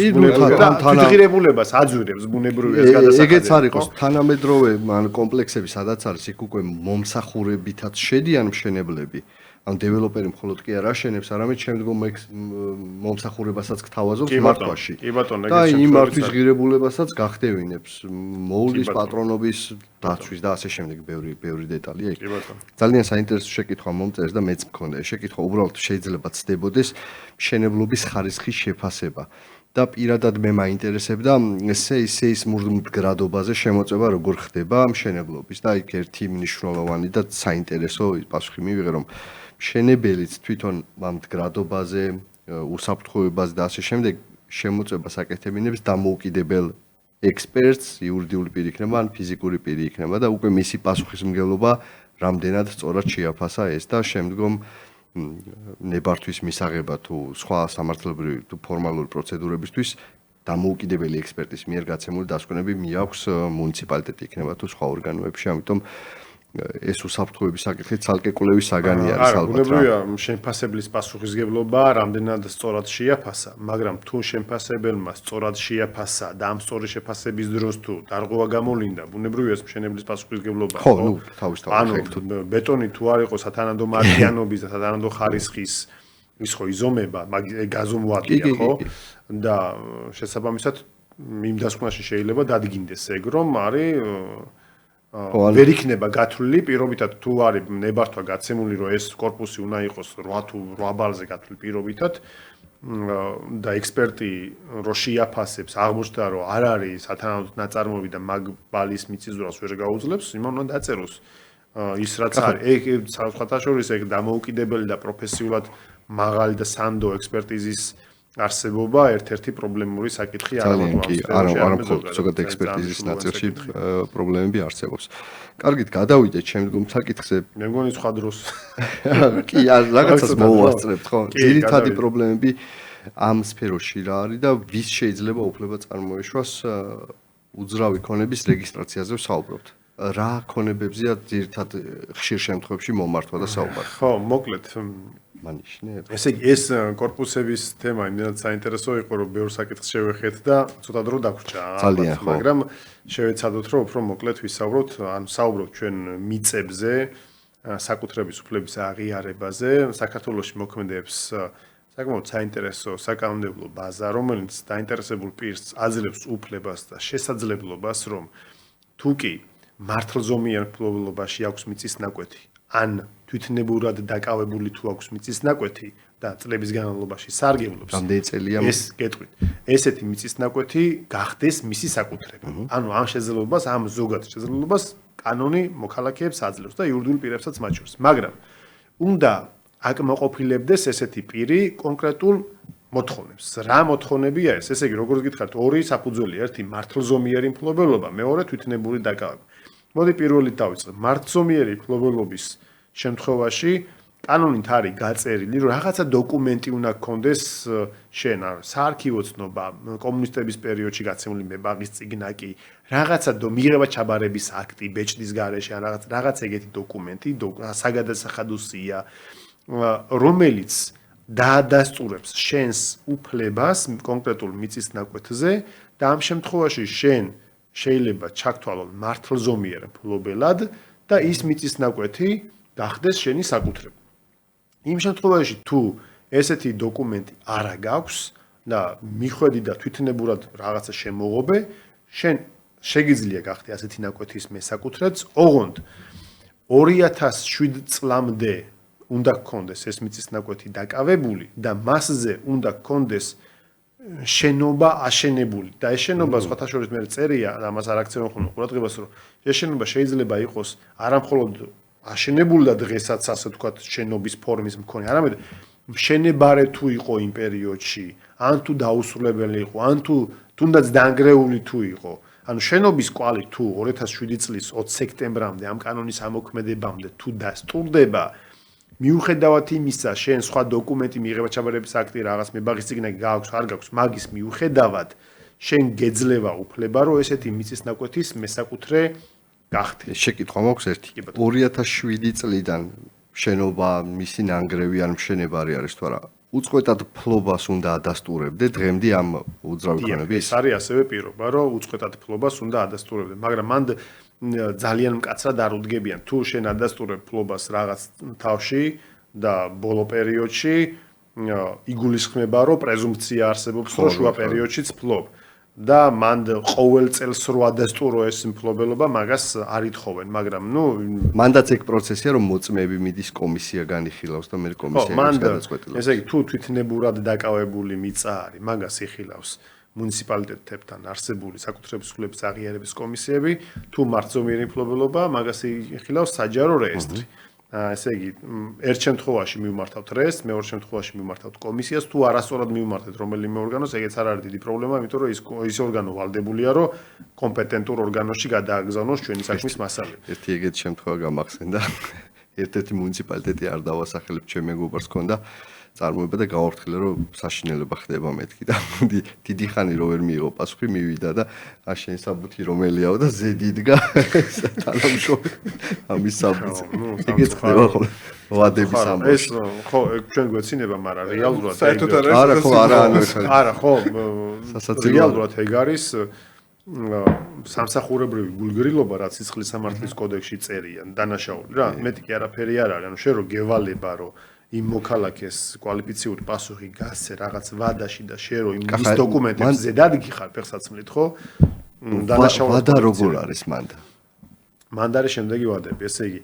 თვითღირებულებას აძვირებს ბუნებრივი ეს გადასახადი. ეგეც არ იყოს თანამედროვე კომპლექსები, სადაც არის იქ უკვე მომსახურებითაც შედიან მშენებლები. ან დეველოპერი მხოლოდ კი არ აშენებს, არამედ შემდგომ მომსახურებასაც გთავაზობს მართვაში. და იმ მართვის ღირებულებასაც გახდევინებს მოვლის პატრონობის დაცვის და ასე შემდეგ ბევრი დეტალია იქ. ძალიან საინტერესო შეკითხვა მომწერს და მეც მქონდა ეს შეკითხვა, უბრალოდ შეიძლება ცდებოდეს მშენებლობის ხარისხის შეფასება. და პირადად მე მაინტერესებდა სეისმურ მდგრადობაზე შემოწმება როგორ ხდება მშენებლობის და იქ ერთი მნიშვნელოვანი და საინტერესო პასუხი მივიღე რომ მშენებელიც თვითონ ამ მდგრადობაზე, უსაფრთხოებაზე და ასე შემდეგ შემოწმებას აკეთებინებს დამოუკიდებელ ექსპერტს, იურიდიული პირი იქნება ან ფიზიკური პირი იქნება და უკვე მისი პასუხისმგებლობა რამდენად სწორად შეაფასა ეს და შემდგომ ნებართვის მისაღება თუ სხვა სამართლებრივი თუ ფორმალური პროცედურებისთვის დამოუკიდებელი ექსპერტის მიერ გაცემული დასკვნები მიაქვს მუნიციპალიტეტი იქნება თუ სხვა ორგანოებში, ამიტომ ეს უსაფრთხოების საკითხი ცალკე კვლევის საგანი არის ალბათ. ბუნებრივია შემფასებლის პასუხისმგებლობა რამდენად სწორად შეაფასა, მაგრამ თუ შემფასებელმა სწორად შეაფასა და ამ სწორი შეფასების დროს თუ დარღვევა გამოვლინდა, ბუნებრივია ეს მშენებლის პასუხისმგებლობა. ხო, ნუ თავისთავად. ანუ ბეტონი თუ არ იყო სათანადო მარტიანობის და სათანადო ხარისხის ის ხო იზომება, გაზომვადია, ხო? და შესაბამისად იმ დასკვნაში შეიძლება დადგინდეს ეგ რომ არის ვერ იქნება გათვლილი პირობითად თუ არის ნებართვა გაცემული რომ ეს корпуსი უნდა იყოს 8 თუ 8 ბალზე გათვლილი პირობითად და ექსპერტი რო შეაფასებს აღმოჩნდა რომ არ არის სათანადო ნაწარმოები და მაგ ბალის მიწისძვრას ვერ გაუძლებს იმან უნდა დაწეროს ის რაც არის ეგ სხვათა შორის ეგ დამოუკიდებელი და პროფესიულად მაღალი და სანდო ექსპერტიზის არსებობა ერთ-ერთი პრობლემური საკითხი არა მხოლოდ ზოგადად ექსპერტიზის ნაწილში პრობლემები არსებობს. კარგით, გადავიდეთ შემდგომ საკითხზე. მე მგონი სხვა დროს. კი, რაღაცას მოვასწრებთ, ხო? ძირითადი პრობლემები ამ სფეროში რა არის და ვის შეიძლება უფლება წარმოეშვას უძრავი ქონების რეგისტრაციაზე ვსაუბრობთ. რა ქონებებზეა ძირითად ხშირ შემთხვევაში მომართვა და საუბარი? ხო, მოკლედ მანიშნე. ესე იგი ეს корпуსების თემა იმდენად საინტერესო იყო, რომ ბევრ საკითხს შევეხეთ და ცოტა დრო დაგვრჩა. მაგრამ შევეცადოთ, რომ უფრო მოკლედ ვისაუბროთ, ან საუბრობთ ჩვენ მიწებზე, საკუთრების უფლების აღიარებაზე, საქართველოში მოქმედებს საკმაოდ საინტერესო საკანონმდებლო ბაზა, რომელიც დაინტერესებულ პირს აძლევს უფლებას და შესაძლებლობას, რომ თუ კი მართლზომიერ მფლობელობაში აქვს მიწის ნაკვეთი, ან თვითნებურად დაკავებული თუ აქვს მიწის ნაკვეთი და წლების განმავლობაში სარგებლობს. რამდენი წელია ეს გეტყვით. ესეთი მიწის ნაკვეთი გახდეს მისი საკუთრება. ანუ ამ შესაძლებლობას, ამ ზოგად შესაძლებლობას კანონი მოქალაქეებს აძლევს და იურიდიულ პირებსაც მათ შორის. მაგრამ უნდა აკმაყოფილებდეს ესეთი პირი კონკრეტულ მოთხოვნებს. რა მოთხოვნებია ეს? ესე იგი, როგორც გითხარით, ორი საფუძველი, ერთი მართლზომიერი მფლობელობა, მეორე თვითნებური დაკავება. მოდი პირველით დავიწყებ. მართლზომიერი მფლობელობის შემთხვევაში კანონით არის გაწერილი, რომ რაღაცა დოკუმენტი უნდა გქონდეს შენ, საარქივო ცნობა, კომუნისტების პერიოდში გაცემული მებაღის წიგნაკი, რაღაცა მიღება ჩაბარების აქტი, ბეჭდის გარეშე, რაღაც ეგეთი დოკუმენტი, საგადასახადო სია, რომელიც დაადასტურებს შენს უფლებას კონკრეტულ მიწის ნაკვეთზე და ამ შემთხვევაში შენ შეიძლება ჩაგთვალო მართლზომიერ მფლობელად და ის მიწის ნაკვეთი გახდეს შენი საკუთრება. იმ შემთხვევაში თუ ესეთი დოკუმენტი არ გაქვს და მიხვედი და თვითნებურად რაღაცა შემოღობე, შენ შეგიძლია გახდე ასეთი ნაკვეთის მესაკუთრეც, ოღონდ 2007 წლამდე უნდა გქონდეს ეს მიწის ნაკვეთი დაკავებული და მასზე უნდა გქონდეს შენობა აშენებული და ეს შენობა სხვათა შორის მე წერია და ამას არ აქცევენ ხოლმე ყურადღებას რომ ეს შენობა შეიძლება იყოს არამხოლოდ აშენებული და დღესაც ასე ვთქვათ შენობის ფორმის მქონე, არამედ მშენებარე თუ იყო იმ პერიოდში, ან თუ დაუსრულებელი იყო, ან თუ თუნდაც დაანგრეული თუ იყო. ანუ შენობის კვალი თუ 2007 წლის 20 სექტემბრამდე ამ კანონის ამოქმედებამდე თუ დასტურდება, მიუხედავად იმისა, შენ სხვა დოკუმენტი მიიღება ჩაბარების აქტი, რაღაც მებაღის წიგნაკი გააქვს, არ გაქვს, მაგის მიუხედავად შენ გეძლევა უფლება, რომ ესეთი მიწის ნაკვეთის მესაკუთრე გახდე. შეკითხვა მაქვს ერთი. 2007 წლიდან შენობა მისი ნანგრევი ან მშენებარი არის თუ არა? უწყვეტად ფლობას უნდა ადასტურებდე დღემდე ამ უძრავი ქონების? ეს არის ასევე პირობა, რომ უწყვეტად ფლობას უნდა ადასტურებდე, მაგრამ მანდ ძალიან მკაცრად არ უდგებიან. თუ შენ ადასტურებ ფლობას რაღაც თავში და ბოლო პერიოდში იგულისხმება, რომ პრეზუმპცია არსებობს, რომ შუა პერიოდშიც ფლობ. და მანდ ყოველ წელს რო ადასტურო ეს მფლობელობა, მაგას არ ითხოვენ, მაგრამ მანდაც ეგ პროცესია, რომ მოწმეები მიდის კომისია განიხილავს და მე კომისია გადაწყვეტილებს. ესე იგი, თუ თვითნებურად დაკავებული მიწა არის, მაგას იხილავს მუნიციპალიტეტებთან არსებული საკუთრებისმხლების აღიარების კომისიები, თუ მართლზომიერი მფლობელობა, მაგას იხილავს საჯარო რეესტრი. ესე იგი, ერთ შემთხვევაში მივმართავთ რეესტრს, მეორე შემთხვევაში მივმართავთ კომისიას, თუ არასწორად მივმართეთ რომელიმე ორგანოს, ეგეც არ არის დიდი პრობლემა, იმიტომ რომ ის ორგანო ვალდებულია, რომ კომპეტენტურ ორგანოში გადააგზავნოს ჩვენი საქმის მასალები. ერთი ეგეთი შემთხვევა გამახსენდა. ერთ-ერთი მუნიციპალიტეტი არ დავასახელებ, ჩემ მეგობარს ჰქონდა წარმოება და გავართხილა, რომ საშინელება ხდება მეთქი და დიდი ხანი რო ვერ მიიღო პასუხი, მივიდა და შენი საბუთი რომელიაო და ზედიდგა თანამშრომელი ამის საბუთი. ეგეც ხდება ხოლმე ვადების ამბავში. ეს ხო, ჩვენ გვეცინება, მაგრამ რეალურად არა ხო, არა ხო, რეალურად ეგ არის სამსახურებრივი გულგრილობა, რაც სისხლის სამართლის კოდექსში წერიან, დანაშაული რა, მეტი კი არაფერი არ არის, ანუ შენ რო გევალება, რომ იმ მოქალაქეს კვალიფიციური პასუხი გასცე რაღაც ვადაში და შენ რო იმ დოკუმენტებს ზედადგი ხარ ფეხსაცმლით, ხო? დანაშაული ვადა როგორ არის მანდა? მანდა არის შემდეგი ვადები, ესე იგი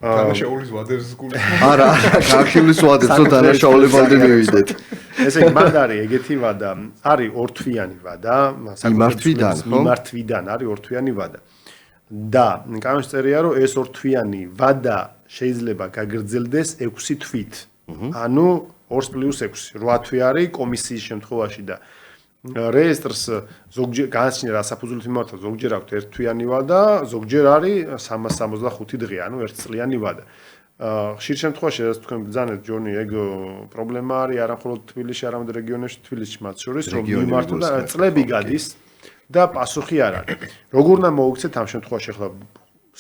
დანაშაულის ვადებს გულისხმობ. არა, გაქიulis ვადებს, რომ დანაშაულებამდე მივიდეთ. ესე იგი, მანდა არის ეგეთი ვადა, არის ორთვიანი ვადა, მიმართვიდან არის ორთვიანი ვადა. და კანონში წერია, რომ ეს ორთვიანი ვადა შეიძლება გაგრძელდეს 6 თვით. ანუ 2+6, 8 თვი არის კომისიის შემთხვევაში და რეესტრს ზოგჯერ განსჩინა რასაფუძვლით მიმართა, ზოგჯერ აქვს ერთთვიანი ვადა, ზოგჯერ არის 365 დღე, ანუ ერთწლიანი ვადა. ხშირ შემთხვევაში, რაც თქვენ ბრძანეთ ჯონი, ეგ პრობლემა არის არა მხოლოდ თბილისში, არამედ რეგიონებში, თბილისში მათ შორის, რომ მიმართო და წლები გადის და პასუხი არ არის. როგორ უნდა მოუქცეთ ამ შემთხვევაში ახლა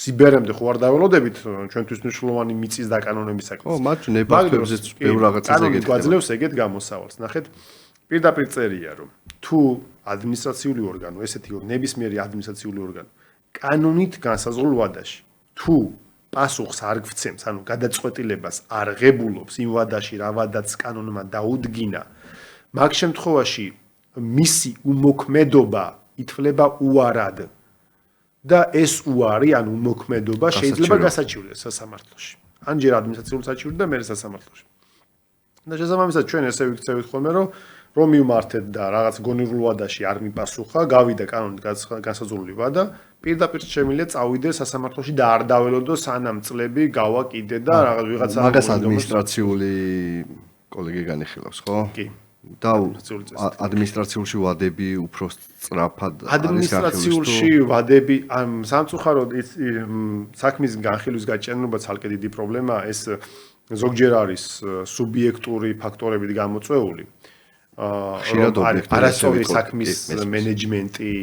სიბერემდე ხო არ დაველოდებით ჩვენთვის მნიშვნელოვანი მიწის დაკანონების საქმეს. ო, მათ ნებართვებზეც ბევრ რაღაცას ეგეთ გვაძლევს ეგეთ გამოსავალს. ნახეთ, პირდაპირ წერია, რომ თუ ადმინისტრაციული ორგანო, ესეთი ნებისმიერი ადმინისტრაციული ორგანო კანონით განსაზღვრულ ვადაში, თუ პასუხს არ გვცემს, ანუ გადაწყვეტილებას არ ღებულობს იმ ვადაში, რა ვადაც კანონმა დაუდგინა, მაგ შემთხვევაში მისი უმოქმედობა ითვლება უარად. და ეს უარი, ანუ უმოქმედობა შეიძლება გასაჩივრდეს სასამართლოში. ან ჯერ ადმინისტრაციულ საჩივრდ და მერე სასამართლოში. და შესაბამისად ჩვენ ესე ვიქცევით ხოლმე, რომ მივმართეთ და რაღაც გონივრულ ვადაში არ მიპასუხა, გავიდა კანონით განსაზღვრული ვადა, პირდაპირ შემიძლია წავიდე სასამართლოში და არ დაველოდო სანამ წლები გავა კიდე და რაღაც ვიღაცა მაგას ადმინისტრაციული კოლეგი განიხილავს, ხო? კი. და ადმინისტრაციულში ვადები უფრო სწრაფად ადმინისტრაციულში ვადები სამწუხაროდ საქმის განხილვის გაჭიანობა ცალკე დიდი პრობლემაა ეს ზოგჯერ არის სუბიექტური ფაქტორებით გამოწვეული. ხშირად არასწორი საქმის მენეჯმენტი,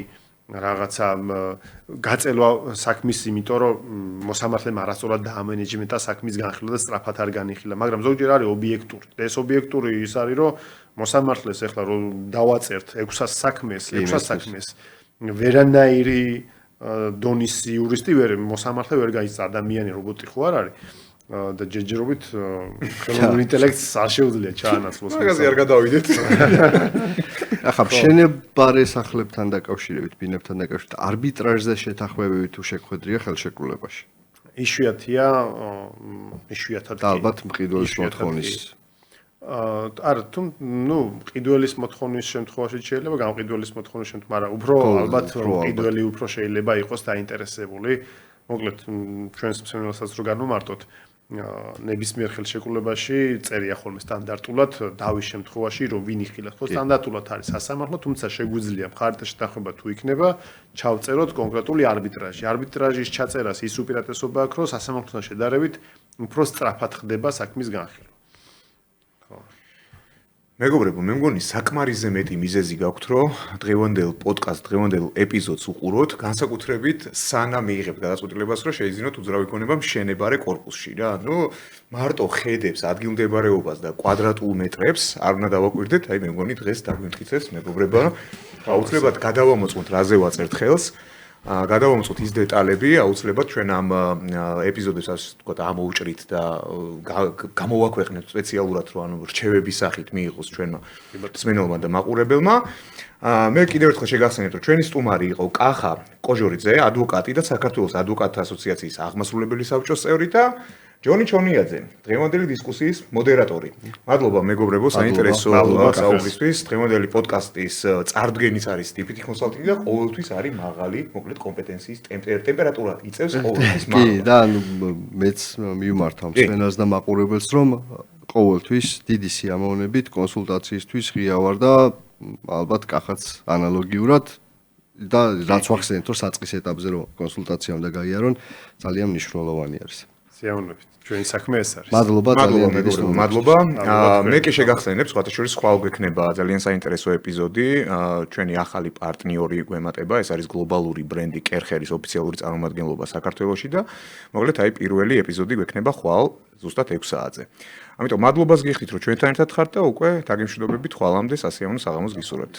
რაღაცა გაწელვა საქმის, იმიტომ რომ მოსამართლემ არასწორად დაამენეჯმენტა საქმის განხილვა და სწრაფად არ განიხილა, მაგრამ ზოგჯერ არის ობიექტური. და ეს ობიექტური ის არის, რომ მოსამართლეს ახლა რომ დავაწერთ 600 საქმეს, ვერანაირი დონის იურისტი მოსამართლე ვერ გაიცნობს ადამიანი რობოტი ხო არ არის და ჯერჯერობით ხელოვნური ინტელექტს არ შეუძლია ჩაანაცვლოს. მაგაზე არ გადავიდეთ. ახლა მშენებარე სახლებთან დაკავშირებით, ბინებთან დაკავშირებით, არბიტრაჟზე შეთანხმებები თუ შეგხვედრია ხელშეკრულებაში. იშვიათად და ალბათ მყიდველის მოთხოვნის არა თუ მყიდველის მოთხოვნის შემთხვევაში შეიძლება გამყიდველის მოთხოვნის შემთხვევაში, მაგრამ უფრო ალბათ მყიდველი უფრო შეიძლება იყოს დაინტერესებული. მოკლედ ჩვენს მსმენელსაც რო განვმარტოთ ნებისმიერ ხელშეკრულებაში წერია ხოლმე სტანდარტულად დავის შემთხვევაში რომ ვინ იხილავს ხო სტანდარტულად არის სასამართლო თუმცა შეგვიძლია მხარეთა შეთანხმება თუ იქნება ჩავწეროთ კონკრეტული არბიტრაჟი არბიტრაჟის ჩაწერას ის უპირატესობა აქვს რომ სასამართლოსთან შედარებით უფრო სწრაფად ხდება საქმის განხილვა მეგობრებო, მე მგონი საკმარისზე მეტი მიზეზი გაქვთ, რომ დღევანდელ პოდკასტ, დღევანდელ ეპიზოდს უყუროთ, განსაკუთრებით სანამ მიიღებთ გადაწყვეტილებას, რომ შეიძინოთ უძრავი ქონება მშენებარე კორპუსში რა. მარტო ხედებს, ადგილმდებარეობას და კვადრატულ მეტრებს არ უნდა დავაკვირდეთ, აი მე მგონი დღეს დაგვიმტკიცეს მეგობრებო, აუცილებლად გადავამოწმოთ რაზე ვაწერთ ხელს. გადავამოწმოთ ის დეტალები, აუცილებლად ჩვენ ამ ეპიზოდებს ასე ვთქვათ, ამოვჭრით და გამოვაქვეყნებთ სპეციალურად, რომ ანუ რჩევების სახით მიიღოს ჩვენმა მსმენელმა და მაყურებელმა. მე კიდევ ერთხელ შეგახსენებთ, რომ ჩვენი სტუმარი იყო კახა კოჟორიძე, ადვოკატი და საქართველოს ადვოკატთა ასოციაციის აღმასრულებელი საბჭოს წევრი და ჯონი ჩონიაძე, დღევანდელი დისკუსიის მოდერატორი. მადლობა მეგობრებო, საინტერესო საუბრისთვის. დღევანდელი პოდკასტის წარდგენიც არის ტიპითი კონსალტინგი და ყოველთვის არის მაღალი, მოკლედ კომპეტენციის ტემპერატურა იწევს ყოველთვის მაღალი. კი, და მეც მივმართავ მსმენელს და მაყურებელს, რომ ყოველთვის დიდი სიამოვნებით კონსულტაციისთვის ღია ვარ და ალბათ კახაც ანალოგიურად და რაც ვახსენეთ, რომ საწყის ეტაპზე რომ კონსულტაცია უნდა გაიარონ, ძალიან მნიშვნელოვანი არის. სიამოვნებით. ჩვენი საქმე ეს არის. მადლობა ძალიან დიდი მადლობა. მე კი შეგახსენებ, სხვათა შორის ხვალ გვექნება ძალიან საინტერესო ეპიზოდი. ჩვენი ახალი პარტნიორი გვემატება, ეს არის გლობალური ბრენდი კერხერის ოფიციალური წარმომადგენლობა საქართველოში და მოკლედ აი პირველი ეპიზოდი გვექნება ხვალ ზუსტად 6 საათზე. ამიტომ მადლობას გიხდით, რომ ჩვენთან ერთად ხართ და უკვე დაგემშვიდობებით ხვალამდე სასიამოვნო საღამოს გისურვებთ.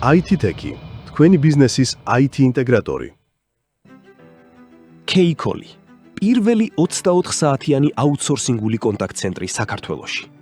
IT Tech, თქვენი ბიზნესის IT ინტეგრატორი. K-Call, პირველი 24 საათიანი აუთსორსინგული კონტაქტ ცენტრი საქართველოში.